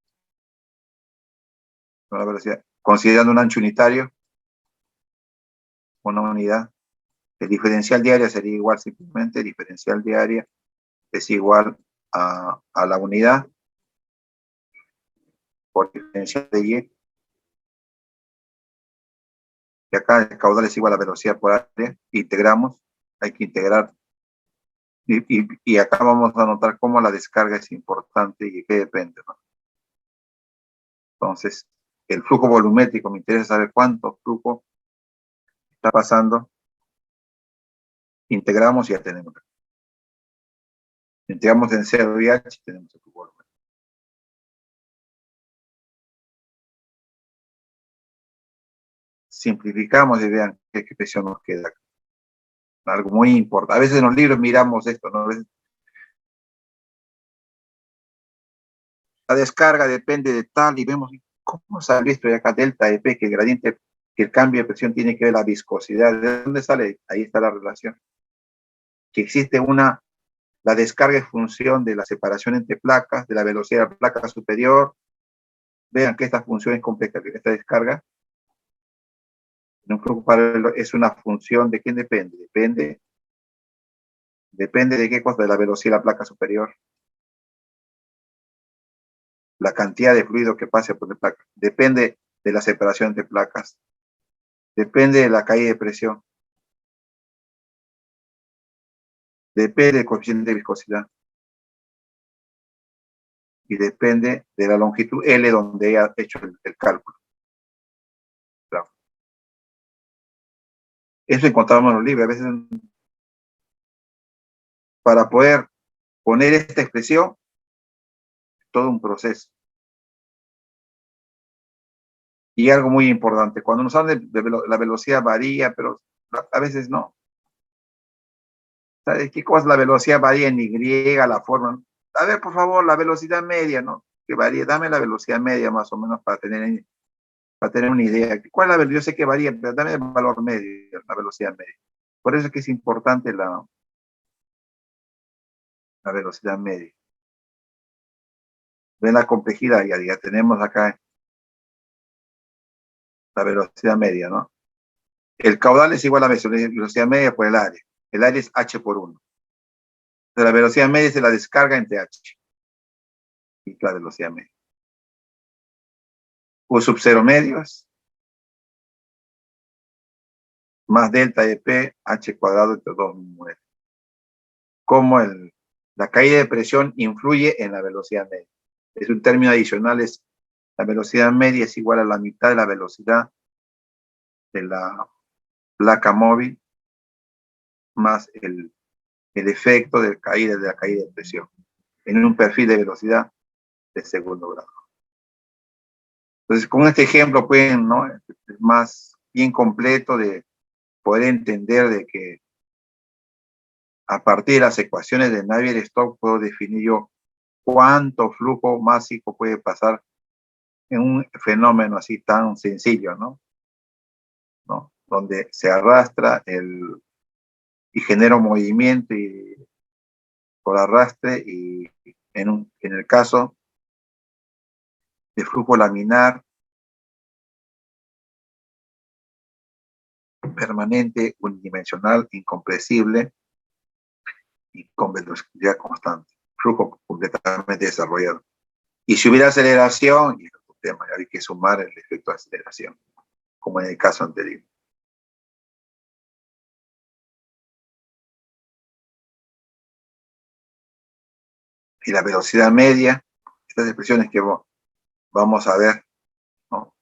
considerando un ancho unitario, una unidad, el diferencial de área sería igual simplemente, el diferencial de área es igual a la unidad por diferencial de Y. Y acá el caudal es igual a velocidad por área, integramos, hay que integrar. Y acá vamos a notar cómo la descarga es importante y de qué depende, ¿no? Entonces, el flujo volumétrico, me interesa saber cuánto flujo está pasando. Integramos y ya tenemos. Integramos en 0 y H y tenemos el flujo volumétrico. Simplificamos y vean qué expresión nos queda. Algo muy importante. A veces en los libros miramos esto, ¿no? A veces la descarga depende de tal y vemos cómo sale esto de acá, delta de P, que el gradiente, que el cambio de presión tiene que ver la viscosidad. ¿De dónde sale? Ahí está la relación. Que existe la descarga es función de la separación entre placas, de la velocidad de la placa superior. Vean que esta función es compleja, esta descarga. En un flujo paralelo es una función de quién depende. Depende de qué cosa, de la velocidad de la placa superior. La cantidad de fluido que pase por la placa. Depende de la separación entre placas. Depende de la caída de presión. Depende del coeficiente de viscosidad. Y depende de la longitud L donde haya hecho el cálculo. Claro. Eso encontramos en los libros. A veces, para poder poner esta expresión, todo un proceso. Y algo muy importante, cuando nos hablan de la velocidad varía, pero a veces no. ¿Sabes qué cosa? La velocidad varía en Y, la forma. A ver, por favor, la velocidad media, ¿no? Que varía, dame la velocidad media más o menos para tener una idea. ¿Cuál es la velocidad? Yo sé que varía, pero dame el valor medio, la velocidad media. Por eso es que es importante la velocidad media. Ven la complejidad, ya tenemos acá la velocidad media, ¿no? El caudal es igual a la velocidad media por el área. El área es h por 1. Entonces, la velocidad media se la descarga entre h. Y la velocidad media. U sub 0 medios más delta de P, h cuadrado entre 2 cómo la caída de presión influye en la velocidad media. Es un término adicional, la velocidad media es igual a la mitad de la velocidad de la placa móvil más el efecto de la caída de presión en un perfil de velocidad de segundo grado. Entonces, con este ejemplo pueden, ¿no? Es más bien completo de poder entender de que a partir de las ecuaciones de Navier-Stokes puedo definir yo cuánto flujo másico puede pasar en un fenómeno así tan sencillo, ¿no? Donde se arrastra y genera un movimiento por arrastre y en el caso de flujo laminar permanente, unidimensional, incompresible y con velocidad constante. Flujo completamente desarrollado. Y si hubiera aceleración, y es otro tema, hay que sumar el efecto de aceleración, como en el caso anterior. Y la velocidad media, estas expresiones que vamos a ver, ¿no?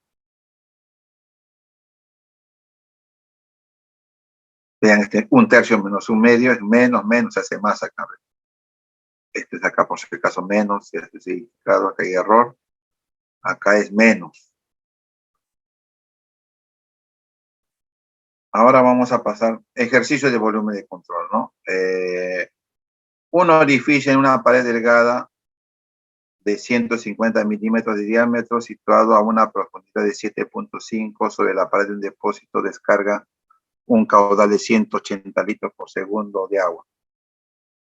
Vean, 1/3 menos 1/2 es menos, se hace más acá. Este es acá por si acaso menos, este sí, claro, acá hay error. Acá es menos. Ahora vamos a pasar ejercicio de volumen de control, ¿no? Un orificio en una pared delgada de 150 milímetros de diámetro situado a una profundidad de 7.5 sobre la pared de un depósito descarga un caudal de 180 litros por segundo de agua.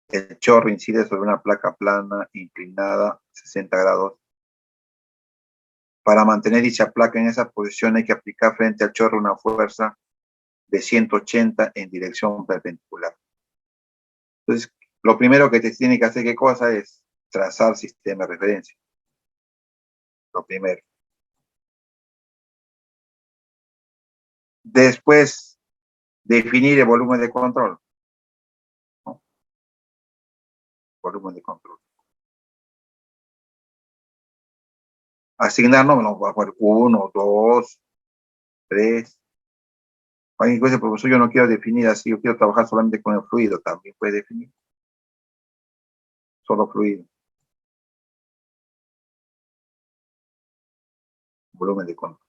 El chorro incide sobre una placa plana inclinada 60 grados. Para mantener dicha placa en esa posición hay que aplicar frente al chorro una fuerza de 180 en dirección perpendicular. Entonces, lo primero que te tiene que hacer, ¿qué cosa? Es trazar sistema de referencia. Lo primero. Después, definir el volumen de control. ¿No? Volumen de control. Asignar, no, vamos a poner 1, 2, 3. Alguien que dice, profesor, yo no quiero definir así, yo quiero trabajar solamente con el fluido, también puede definir. Solo fluido. Volumen de control.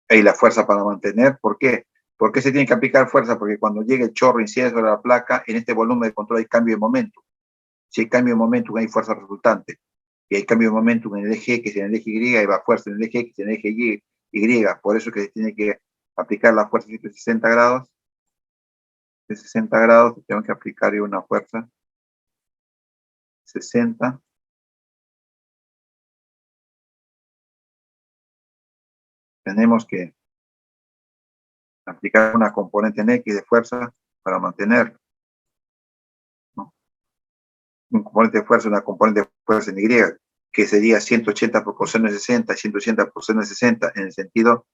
Y la fuerza para mantener, ¿por qué? ¿Por qué se tiene que aplicar fuerza? Porque cuando llegue el chorro incide sobre la placa, en este volumen de control hay cambio de momento. Si hay cambio de momento, hay fuerza resultante. Y hay cambio de momento en el eje X, en el eje Y, y va fuerza en el eje X, en el eje Y. Por eso que se tiene que aplicar la fuerza de 60 grados. De 60 grados tengo que aplicar yo una fuerza 60. Tenemos que aplicar una componente en X de fuerza para mantener, ¿no? Un componente de fuerza, una componente de fuerza en Y, que sería 180 por coseno de 60, 180 por coseno de 60, en el sentido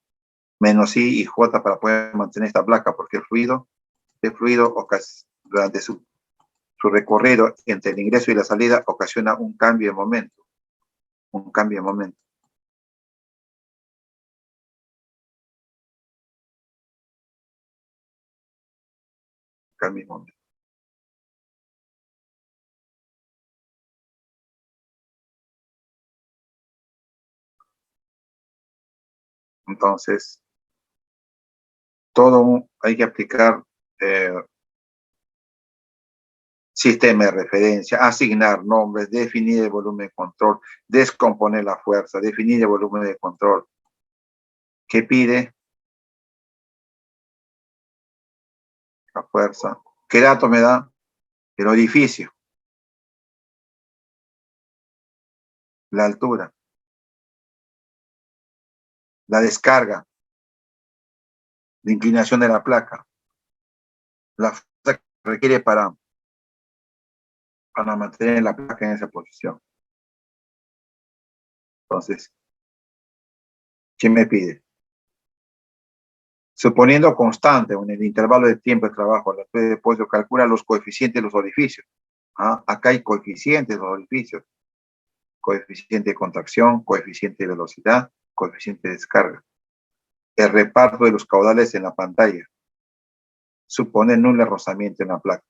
menos I y J para poder mantener esta placa, porque el fluido durante su recorrido entre el ingreso y la salida ocasiona un cambio de momento. Un cambio de momento. Cambio de momento. Entonces, hay que aplicar sistema de referencia, asignar nombres, definir el volumen de control, descomponer la fuerza, definir el volumen de control. ¿Qué pide? La fuerza. ¿Qué dato me da? El orificio. La altura. La descarga. La inclinación de la placa. La fuerza que requiere para mantener la placa en esa posición. Entonces, ¿qué me pide? Suponiendo constante en el intervalo de tiempo de trabajo, la altura de depósito calcula los coeficientes de los orificios. Acá hay coeficientes de los orificios. Coeficiente de contracción, coeficiente de velocidad, coeficiente de descarga. El reparto de los caudales en la pantalla. Supone nulo rozamiento en la placa.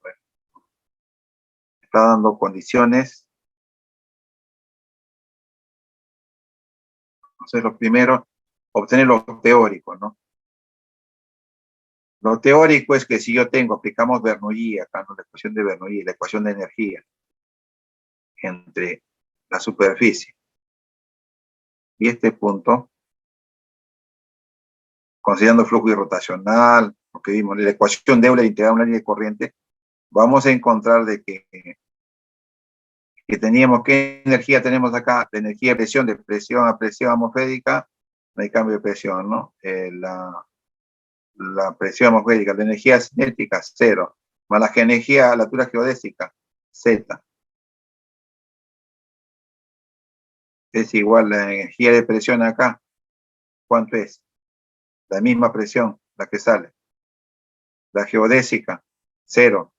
Está dando condiciones. Entonces, lo primero, obtener lo teórico, ¿no? Lo teórico es que si yo aplicamos Bernoulli acá, ¿no? La ecuación de Bernoulli, la ecuación de energía entre la superficie y este punto, considerando flujo irrotacional, lo que vimos, la ecuación de Euler integrada a una línea de corriente, vamos a encontrar de que teníamos, ¿qué energía tenemos acá? La energía de presión a presión atmosférica, no hay cambio de presión, ¿no? La presión atmosférica, la energía cinética, 0, más la energía, la altura geodésica, Z. Es igual la energía de presión acá. ¿Cuánto es? La misma presión, la que sale. La geodésica, 0.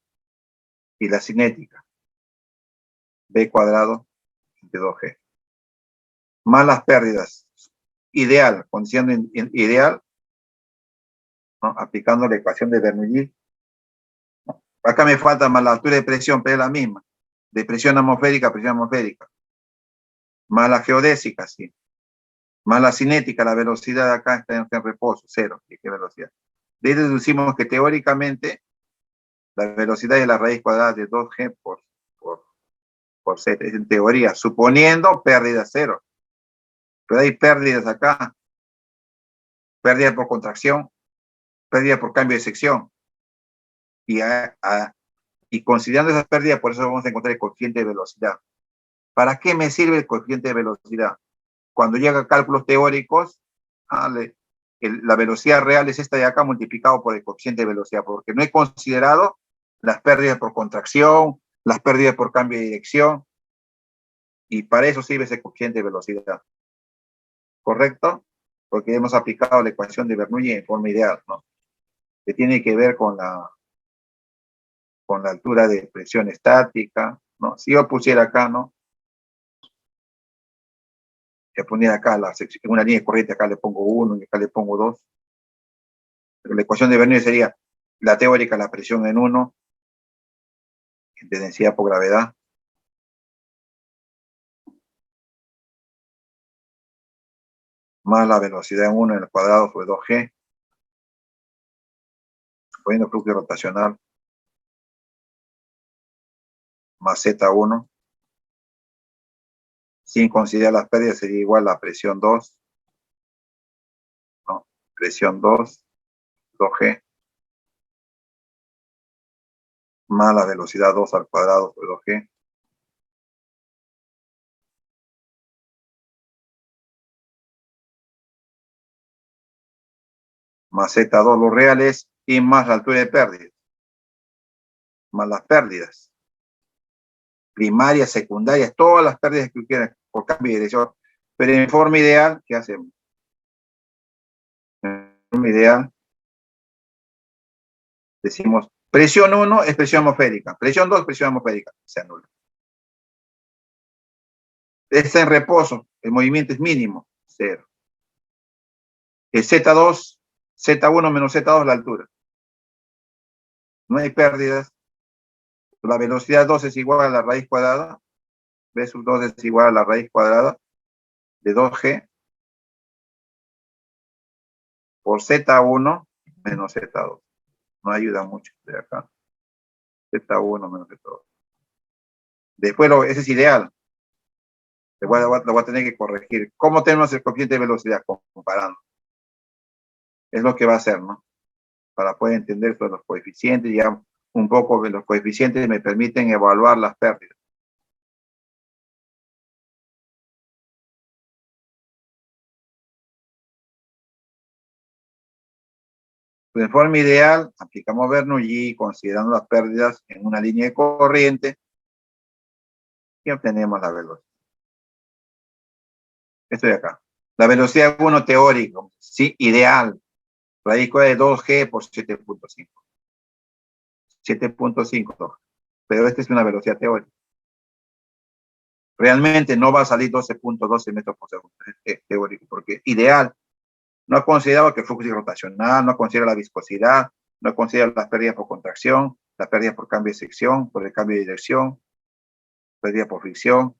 Y la cinética, B cuadrado entre 2G. Más las pérdidas. Ideal, condición ideal, ¿no? Aplicando la ecuación de Bernoulli. Acá me falta más la altura de presión, pero es la misma. De presión atmosférica a presión atmosférica. Más la geodésica, sí. Más la cinética, la velocidad acá está en reposo, 0. ¿Y qué velocidad? De ahí deducimos que teóricamente la velocidad es la raíz cuadrada de 2G por Z. Es en teoría, suponiendo pérdida 0. Pero hay pérdidas acá. Pérdida por contracción, pérdida por cambio de sección. Y considerando esas pérdidas, por eso vamos a encontrar el coeficiente de velocidad. ¿Para qué me sirve el coeficiente de velocidad? Cuando llega a cálculos teóricos, la velocidad real es esta de acá multiplicado por el coeficiente de velocidad, porque no he considerado las pérdidas por contracción, las pérdidas por cambio de dirección, y para eso sirve ese coeficiente de velocidad. ¿Correcto? Porque hemos aplicado la ecuación de Bernoulli en forma ideal, ¿no? Que tiene que ver con la altura de presión estática, ¿no? Si yo pusiera acá, ¿no? Que poner acá una línea de corriente, acá le pongo 1 y acá le pongo 2. Pero la ecuación de Bernoulli sería la teórica, la presión en 1, de densidad por gravedad. Más la velocidad en 1 en el cuadrado sobre 2G. Poniendo flujo rotacional. Más Z1. Sin considerar las pérdidas sería igual a presión 2. ¿No? Presión 2. 2G. Más la velocidad 2 al cuadrado sobre 2G. Más Z2 los reales y más la altura de pérdidas. Más las pérdidas. primarias, secundarias, todas las pérdidas que quieran por cambio de dirección. Pero en forma ideal, ¿qué hacemos? En forma ideal, decimos, presión 1 es presión atmosférica, presión 2 presión atmosférica, se anula. Está en reposo, el movimiento es mínimo, 0. El Z2, Z1 menos Z2 la altura. No hay pérdidas. La velocidad 2 es igual a la raíz cuadrada. Versus 2 es igual a la raíz cuadrada de 2G por Z1 menos Z2. No ayuda mucho de acá. Z1 menos Z2. Después, ese es ideal. Lo voy a tener que corregir. ¿Cómo tenemos el coeficiente de velocidad? Comparando. Es lo que va a hacer, ¿no? Para poder entender todos los coeficientes, ya un poco de los coeficientes me permiten evaluar las pérdidas. De forma ideal, aplicamos Bernoulli considerando las pérdidas en una línea de corriente y obtenemos la velocidad. Esto de acá. La velocidad 1 teórico, sí, ideal. Raíz cuadrada de 2G por 7.5. 7.5. Pero esta es una velocidad teórica. Realmente no va a salir 12.12 metros por segundo. Es teórico, porque ideal. No ha considerado que el flujo es rotacional, no ha considerado la viscosidad, no ha considerado las pérdidas por contracción, las pérdidas por cambio de sección, por el cambio de dirección, pérdidas por fricción.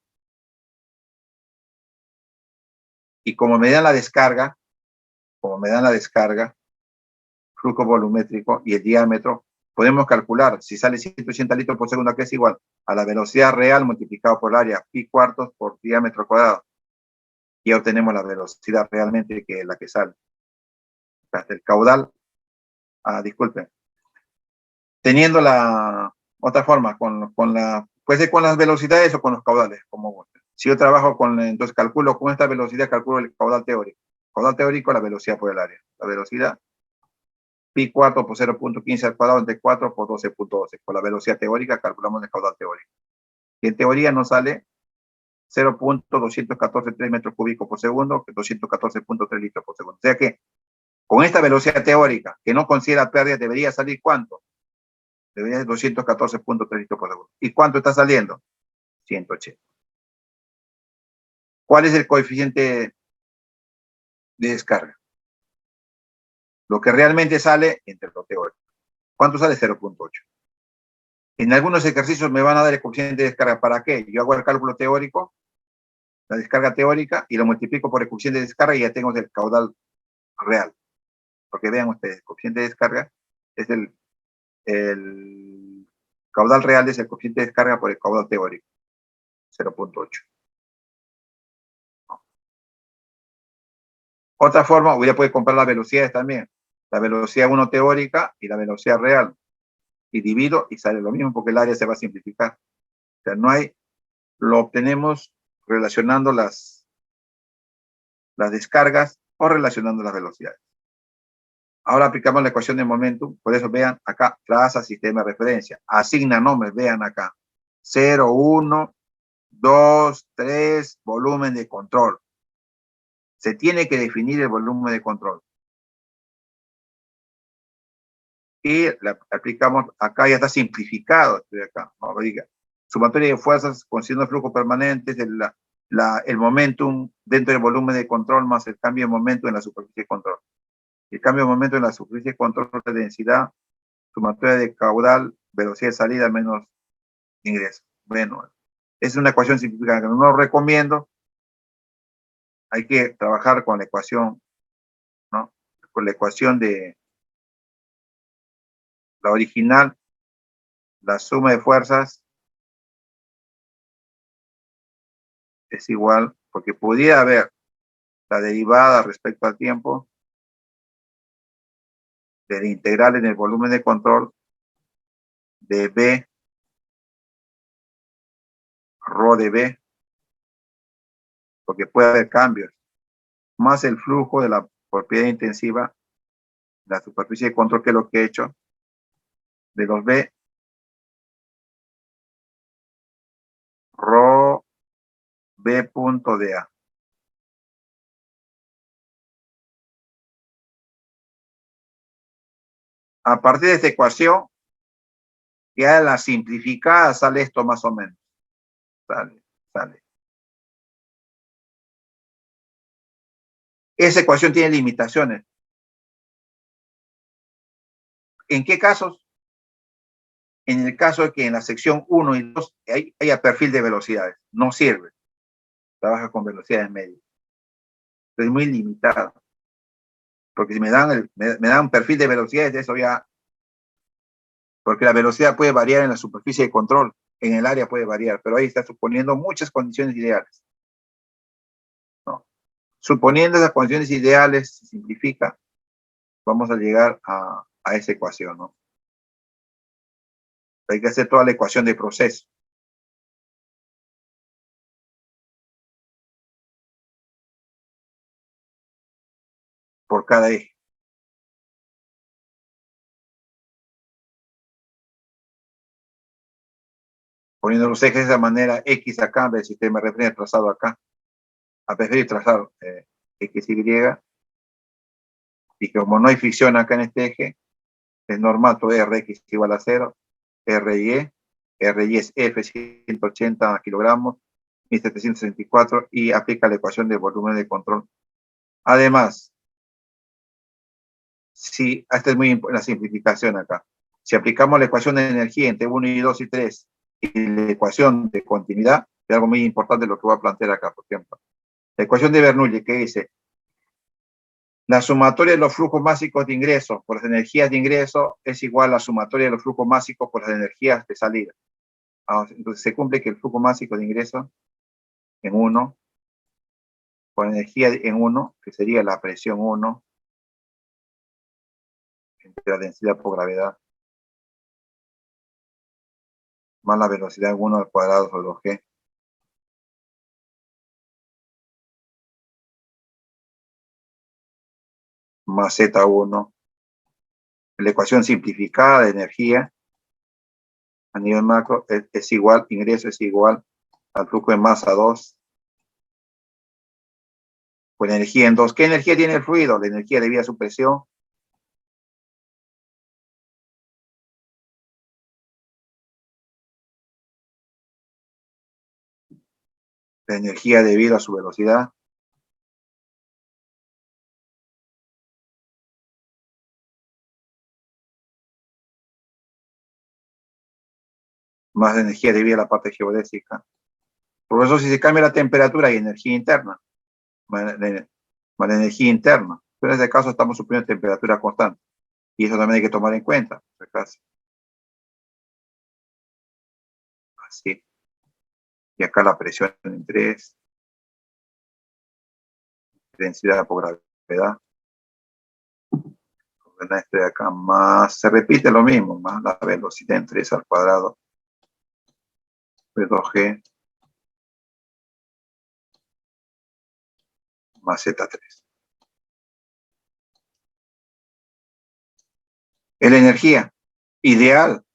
Y como me dan la descarga, flujo volumétrico y el diámetro, podemos calcular si sale 180 litros por segundo, que es igual a la velocidad real multiplicado por el área pi cuartos por diámetro cuadrado. Y obtenemos la velocidad realmente que es la que sale. El caudal, disculpen. Teniendo la otra forma, puede ser con las velocidades o con los caudales, como guste. Si yo trabajo entonces calculo con esta velocidad, calculo el caudal teórico. Caudal teórico, la velocidad por el área. La velocidad, pi cuarto por 0.15 al cuadrado entre 4 por 12.12. Por la velocidad teórica calculamos el caudal teórico. Y en teoría nos sale 0.214.3 metros cúbicos por segundo, que 214.3 litros por segundo. O sea que con esta velocidad teórica, que no considera pérdidas, debería salir ¿cuánto? Debería ser 214.3 litros por segundo. ¿Y cuánto está saliendo? 180. ¿Cuál es el coeficiente de descarga? Lo que realmente sale entre lo teórico. ¿Cuánto sale? 0.8. En algunos ejercicios me van a dar el coeficiente de descarga. ¿Para qué? Yo hago el cálculo teórico, la descarga teórica, y lo multiplico por el coeficiente de descarga y ya tengo el caudal real. Porque vean ustedes, el coeficiente de descarga es el caudal real es el coeficiente de descarga por el caudal teórico. 0.8. Otra forma, ya puede comparar las velocidades también. La velocidad 1 teórica y la velocidad real. Y divido y sale lo mismo porque el área se va a simplificar. O sea, no hay, lo obtenemos relacionando las descargas o relacionando las velocidades. Ahora aplicamos la ecuación de momentum. Por eso vean acá, traza sistema de referencia. Asigna nombres, vean acá. 0, 1, 2, 3, volumen de control. Se tiene que definir el volumen de control. Y la aplicamos, acá ya está simplificado, estoy acá, no diga. Sumatoria de fuerzas considerando flujo permanente, el momentum dentro del volumen de control más el cambio de momento en la superficie de control. El cambio de momento en la superficie de control de densidad, sumatoria de caudal, velocidad de salida menos ingreso. Bueno, es una ecuación simplificada que no lo recomiendo. Hay que trabajar con la ecuación, ¿no? Con la ecuación de la original, la suma de fuerzas es igual, porque pudiera haber la derivada respecto al tiempo del integral en el volumen de control de B, rho de B, porque puede haber cambios, más el flujo de la propiedad intensiva, la superficie de control, que es lo que he hecho, de los B Rho B punto de A. A partir de esta ecuación, ya la simplificada sale esto más o menos. Sale. Esa ecuación tiene limitaciones. ¿En qué casos? En el caso de que en la sección 1 y 2 haya perfil de velocidades. No sirve. Trabaja con velocidades medias. Es muy limitado. Porque si me dan un perfil de velocidades, eso ya... Porque la velocidad puede variar en la superficie de control. En el área puede variar. Pero ahí está suponiendo muchas condiciones ideales. ¿No? Suponiendo esas condiciones ideales, se simplifica, vamos a llegar a esa ecuación, ¿no? Hay que hacer toda la ecuación de proceso. Por cada eje. Poniendo los ejes de esa manera, X acá, en vez de sistema de referencia trazado acá, a preferir trazar X, Y, y como no hay fricción acá en este eje, es normal todo Rx igual a 0, RY es F, 180 kilogramos, 1764, y aplica la ecuación de volumen de control. Además, si, esta es muy importante la simplificación acá. Si aplicamos la ecuación de energía entre 1 y 2 y 3 y la ecuación de continuidad, es algo muy importante lo que voy a plantear acá, por ejemplo. La ecuación de Bernoulli, que dice, la sumatoria de los flujos másicos de ingreso por las energías de ingreso es igual a la sumatoria de los flujos másicos por las energías de salida. Entonces se cumple que el flujo másico de ingreso en 1, por energía en 1, que sería la presión 1, entre la densidad por gravedad, más la velocidad 1 al cuadrado sobre 2G. Más Z1. La ecuación simplificada de energía a nivel macro es igual, ingreso es igual al flujo de masa 2 por energía en 2. ¿Qué energía tiene el fluido? La energía debido a su presión. La energía debido a su velocidad. Más la energía debido a la parte geodésica. Por eso si se cambia la temperatura hay energía interna. Más la energía interna. Pero en este caso estamos suponiendo temperatura constante. Y eso también hay que tomar en cuenta. Así. Y acá la presión en 3. Densidad por gravedad. Este de acá más, se repite lo mismo, más la velocidad en 3 al cuadrado de 2G más Z3. Es la energía ideal.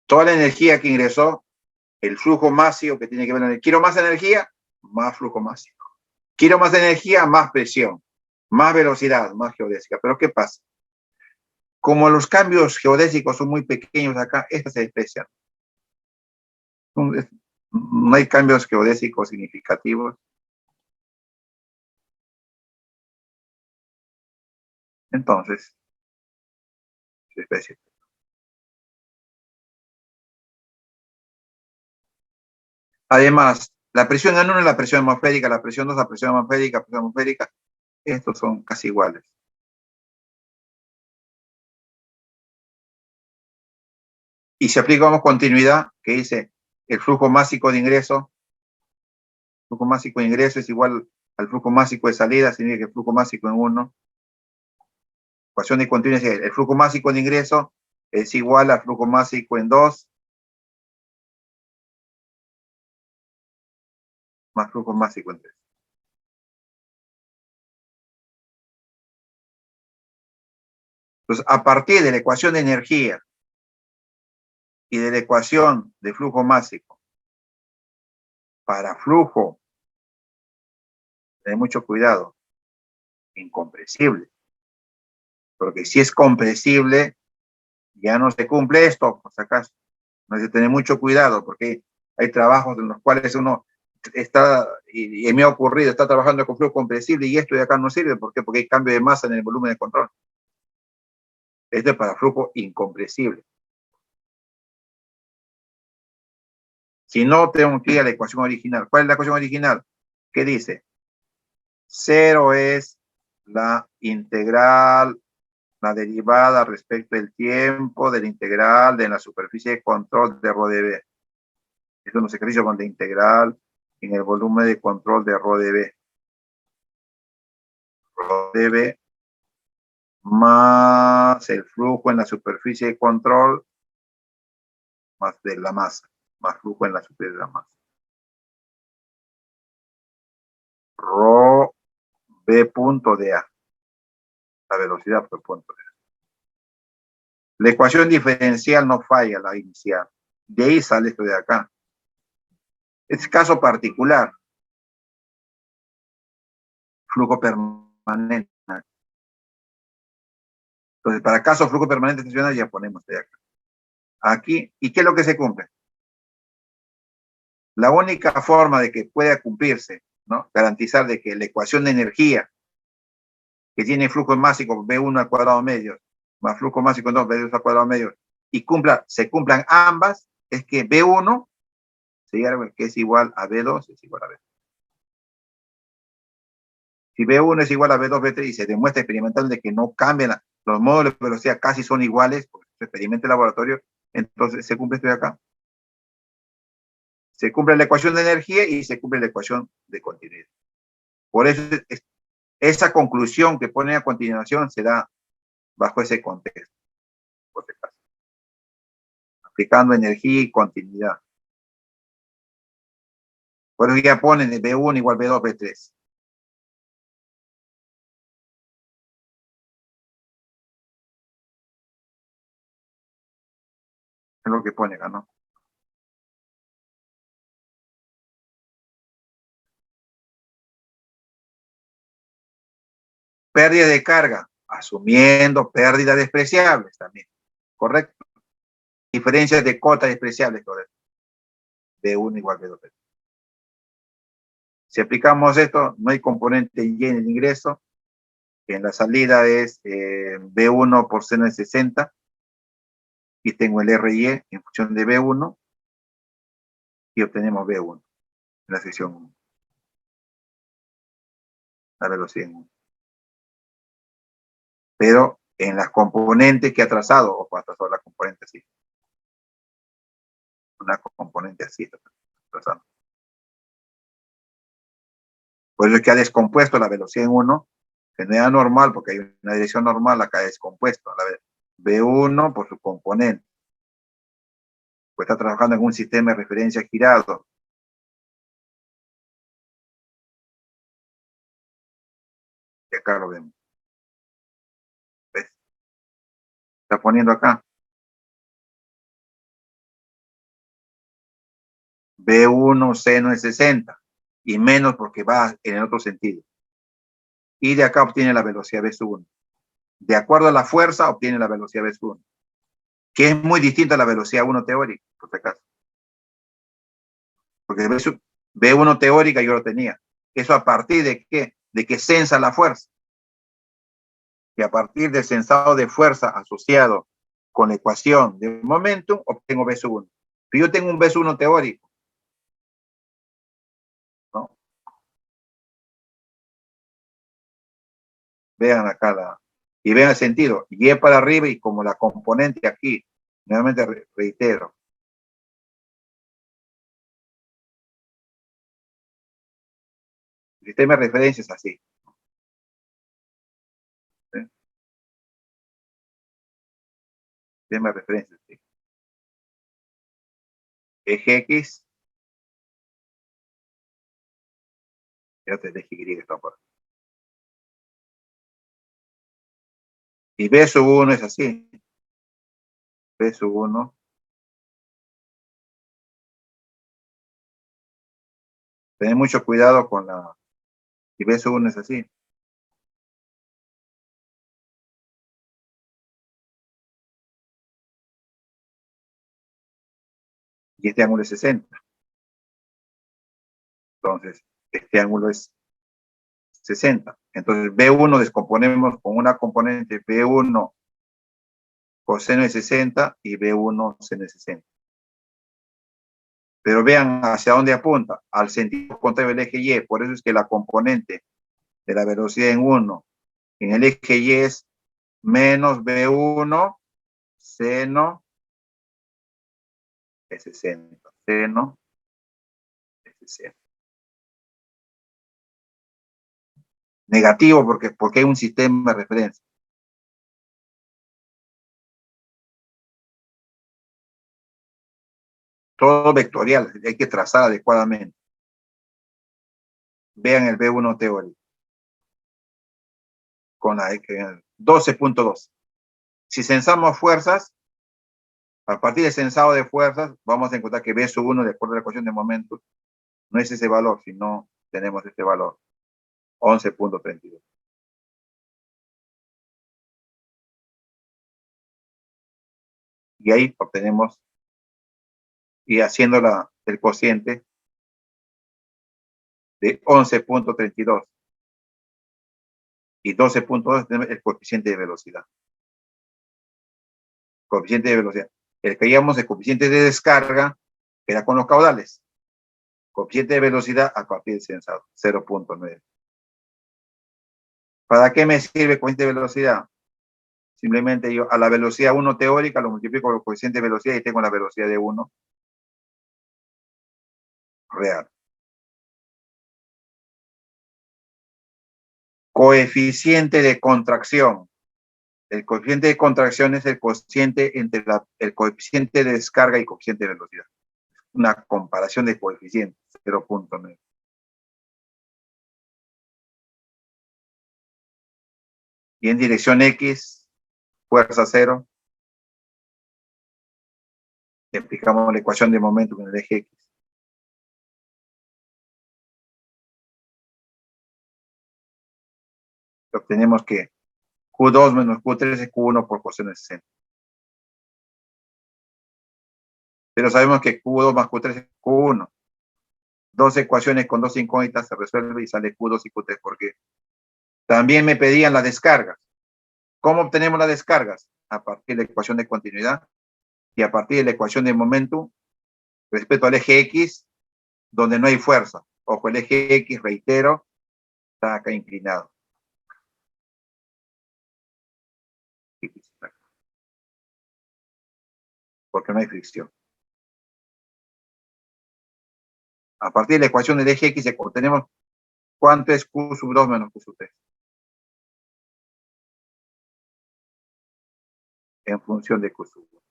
Toda la energía que ingresó, el flujo másico que tiene que ver, quiero más energía, más flujo másico. Quiero más energía, más presión, más velocidad, más geodésica. Pero ¿qué pasa? Como los cambios geodésicos son muy pequeños acá, estas se desprecian. No hay cambios geodésicos significativos. Entonces, se desprecia. Además, la presión en 1 es la presión atmosférica, la presión 2 es la presión atmosférica, estos son casi iguales. Y si aplicamos continuidad, que dice el flujo másico de ingreso, es igual al flujo másico de salida, significa que el flujo másico en 1, ecuación de continuidad, el flujo másico de ingreso es igual al flujo másico en 2, más flujo másico en 3. Entonces, a partir de la ecuación de energía y de la ecuación de flujo másico para flujo, ten mucho cuidado, incompresible. Porque si es compresible, ya no se cumple esto, por si acaso. No hay que tener mucho cuidado, porque hay trabajos en los cuales uno está, y me ha ocurrido, está trabajando con flujo compresible y esto de acá no sirve. ¿Por qué? Porque hay cambio de masa en el volumen de control. Esto es para flujo incompresible. Si no, tengo que ir a la ecuación original. ¿Cuál es la ecuación original? ¿Qué dice? 0 es la integral, la derivada respecto del tiempo de la integral de la superficie de control de Rho de B. Esto es un ejercicio con la integral en el volumen de control de Rho de B. Rho de B más el flujo en la superficie de control más de la masa, más flujo en la superficie de la masa. Rho B punto de A, la velocidad por punto de A. La ecuación diferencial no falla, la inicial. De ahí sale esto de acá. Es caso particular. Flujo permanente. Entonces, para caso flujo permanente estacionario ya ponemos de acá. Aquí, ¿y qué es lo que se cumple? La única forma de que pueda cumplirse, ¿no? Garantizar de que la ecuación de energía que tiene flujo másico B1 al cuadrado medio más flujo másico 2 B2 al cuadrado medio y se cumplan ambas, es que B1 que es igual a B2 es igual a B2. Si B1 es igual a B2, B3 y se demuestra experimentalmente que no cambian los módulos de velocidad, casi son iguales, porque se experimenta en el laboratorio, entonces se cumple esto de acá. Se cumple la ecuación de energía y se cumple la ecuación de continuidad. Por eso esa conclusión que pone a continuación se da bajo ese contexto, por este caso, aplicando energía y continuidad. Por eso ya ponen B1 igual B2, B3. Es lo que pone acá, ¿no? Pérdida de carga, asumiendo pérdidas despreciables también, ¿correcto? Diferencias de cota despreciables, correcto. B1 igual B2, B3. Si aplicamos esto, no hay componente Y en el ingreso, que en la salida es B1 por seno de 60, y tengo el RY en función de B1, y obtenemos B1 en la sección 1. La velocidad en 1. Pero en las componentes que ha trazado, o ha trazado la componente así. Una componente así está trazando. Por eso es que ha descompuesto la velocidad en 1, que no era normal, porque hay una dirección normal, acá ha descompuesto. A ver, B1 por su componente. Pues está trabajando en un sistema de referencia girado. Y acá lo vemos. ¿Ves? Está poniendo acá. B1 seno de 60. Y menos porque va en el otro sentido. Y de acá obtiene la velocidad V1. De acuerdo a la fuerza, obtiene la velocidad V1. Que es muy distinta a la velocidad 1 teórica, por si acaso. Porque B1 teórica yo lo tenía. ¿Eso a partir de qué? De que sensa la fuerza. Y a partir del sensado de fuerza asociado con la ecuación de momentum, obtengo V1. Pero yo tengo un V1 teórico, ¿no? Vean acá y vean el sentido. Y para arriba y como la componente aquí, nuevamente reitero. El sistema de referencia es así. ¿Sí? Sistema de referencia es así. Eje X. Y otro eje Y está por aquí. Y B1 es así. B1 Ten mucho cuidado con la... Si B1 es así. Y este ángulo es 60. Entonces, este ángulo es 60. Entonces, B1 descomponemos con una componente B1 coseno de 60 y B1 seno de 60. Pero vean hacia dónde apunta, al sentido contrario del eje Y. Por eso es que la componente de la velocidad en 1 en el eje Y es menos B1 seno de 60. Seno de 60. Negativo porque hay un sistema de referencia. Todo vectorial, hay que trazar adecuadamente. Vean el B1 teórico. Con la 12.2. Si censamos fuerzas, a partir del censado de fuerzas, vamos a encontrar que B1, de acuerdo a la ecuación de momentos, no es ese valor, sino tenemos este valor, 11.32. Y ahí obtenemos, y haciendo el cociente de 11.32 y 12.2 tenemos el coeficiente de velocidad. Coeficiente de velocidad. El que llamamos el coeficiente de descarga era con los caudales. Coeficiente de velocidad a partir del censado, 0.9. ¿Para qué me sirve el coeficiente de velocidad? Simplemente yo a la velocidad 1 teórica lo multiplico por el coeficiente de velocidad y tengo la velocidad de 1 real. Coeficiente de contracción. El coeficiente de contracción es el cociente entre el coeficiente de descarga y coeficiente de velocidad. Una comparación de coeficientes, 0.9. Y en dirección X, fuerza 0. Y aplicamos la ecuación de momento en el eje X. Obtenemos que Q2 menos Q3 es Q1 por coseno de 60. Pero sabemos que Q2 más Q3 es Q1. Dos ecuaciones con dos incógnitas se resuelve y sale Q2 y Q3. Porque también me pedían las descargas. ¿Cómo obtenemos las descargas? A partir de la ecuación de continuidad y a partir de la ecuación de momento respecto al eje X, donde no hay fuerza. Ojo, el eje X, reitero, está acá inclinado. Porque no hay fricción. A partir de la ecuación del eje X obtenemos cuánto es Q sub 2 menos Q sub 3. En función de Q sub 2.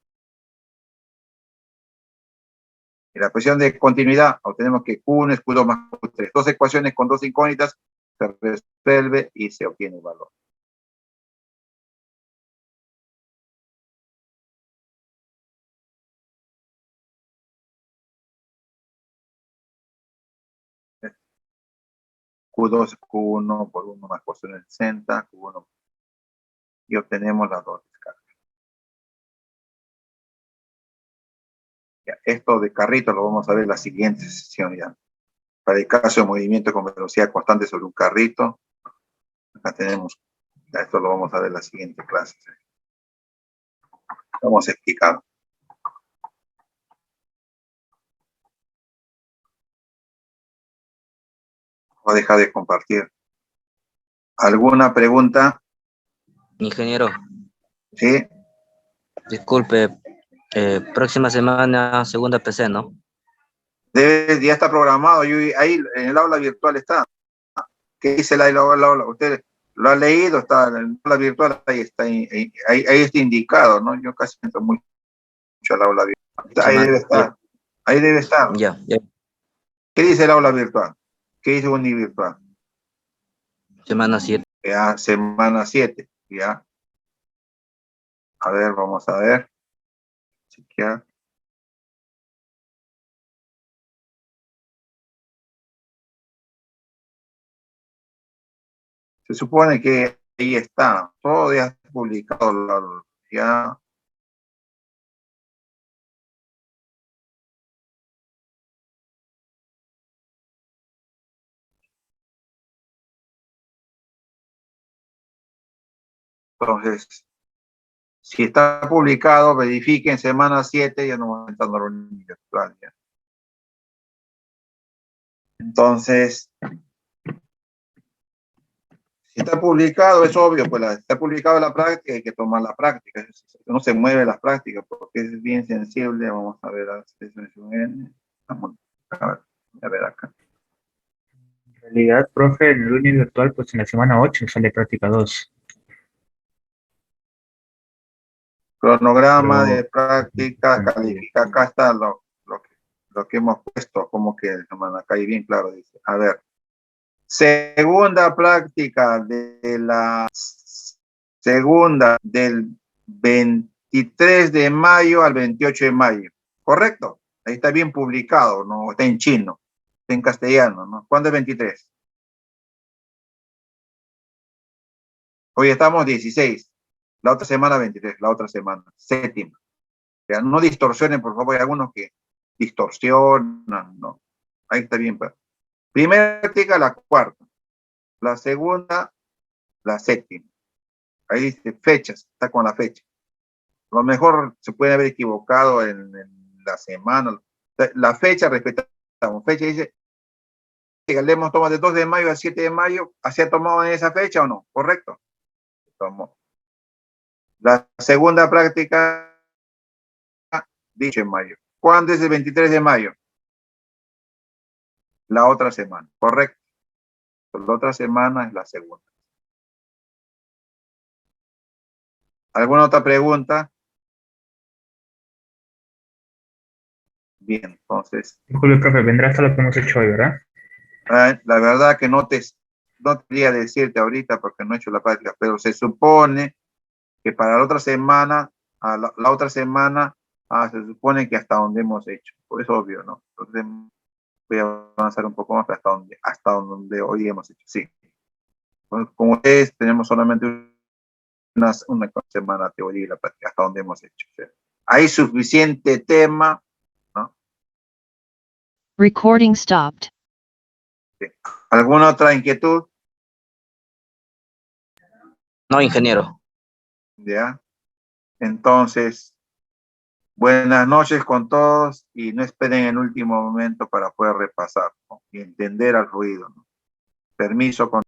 En la ecuación de continuidad obtenemos que Q1 es Q2 más Q3. Dos ecuaciones con dos incógnitas se resuelve y se obtiene el valor. Q2 Q1 por 1 más coseno de 60, Q1. Y obtenemos las dos descargas. Ya, esto de carrito lo vamos a ver en la siguiente sesión ya. Para el caso de movimiento con velocidad constante sobre un carrito, acá tenemos, ya esto lo vamos a ver en la siguiente clase. Vamos a explicar. Voy a dejar de compartir. ¿Alguna pregunta? Ingeniero, Sí. disculpe, próxima semana, segunda PC, ¿no? Ya está programado. Ahí en el aula virtual está. ¿Qué dice el aula? Usted lo ha leído, está en el aula virtual, ahí está, ahí está indicado, ¿no? Yo casi entro mucho al aula virtual. Ahí debe estar. Ahí debe estar. Ya. ¿Qué dice el aula virtual? ¿Qué dice Univirtual? Semana 7. Ya, semana 7. Ya. A ver, vamos a ver. Chequear. Se supone que ahí está, todo ya está publicado, ya. Entonces, si está publicado, verifiquen semana 7, ya no va a estar la reunión virtual ya. Entonces, si está publicado, es obvio, pues está publicado la práctica, hay que tomar la práctica. No se mueve las prácticas porque es bien sensible. Vamos a ver, vamos a ver acá. En realidad, profe, en el uni virtual, pues en la semana 8 sale práctica 2. Cronograma Pero- de práctica, califica, acá está lo que hemos puesto, como que acá hay bien claro, dice. A ver, segunda práctica del 23 de mayo al 28 de mayo, ¿correcto? Ahí está bien publicado, no está en chino, está en castellano, ¿no? ¿Cuándo es 23? Hoy estamos 16, la otra semana 23, la otra semana, séptima. Ya, no distorsionen, por favor, hay algunos que distorsionan, no. Ahí está bien. Primera práctica, la cuarta. La segunda, la séptima. Ahí dice fechas, está con la fecha. A lo mejor se puede haber equivocado en la semana. La fecha, respetamos. Fecha dice que le hemos tomado de 2 de mayo al 7 de mayo. ¿Se ha tomado en esa fecha o no? ¿Correcto? Se tomó. La segunda práctica, dicho en mayo. ¿Cuándo es el 23 de mayo? La otra semana, ¿correcto? La otra semana es la segunda. ¿Alguna otra pregunta? Bien, entonces. Disculpe, profe, vendrá hasta lo que hemos hecho hoy, ¿verdad? La verdad que no quería decirte ahorita porque no he hecho la práctica, pero se supone que para la otra semana, la otra semana, se supone que hasta donde hemos hecho. Pues es obvio, ¿no? Entonces voy a avanzar un poco más hasta donde hoy hemos hecho. Sí. Bueno, como ustedes, tenemos solamente una semana de teoría y la práctica, hasta donde hemos hecho. ¿Sí? Hay suficiente tema, ¿no? Recording stopped. Sí. ¿Alguna otra inquietud? No, ingeniero. ¿Ya? Entonces, buenas noches con todos y no esperen el último momento para poder repasar, ¿no? Y entender al ruido, ¿no? Permiso con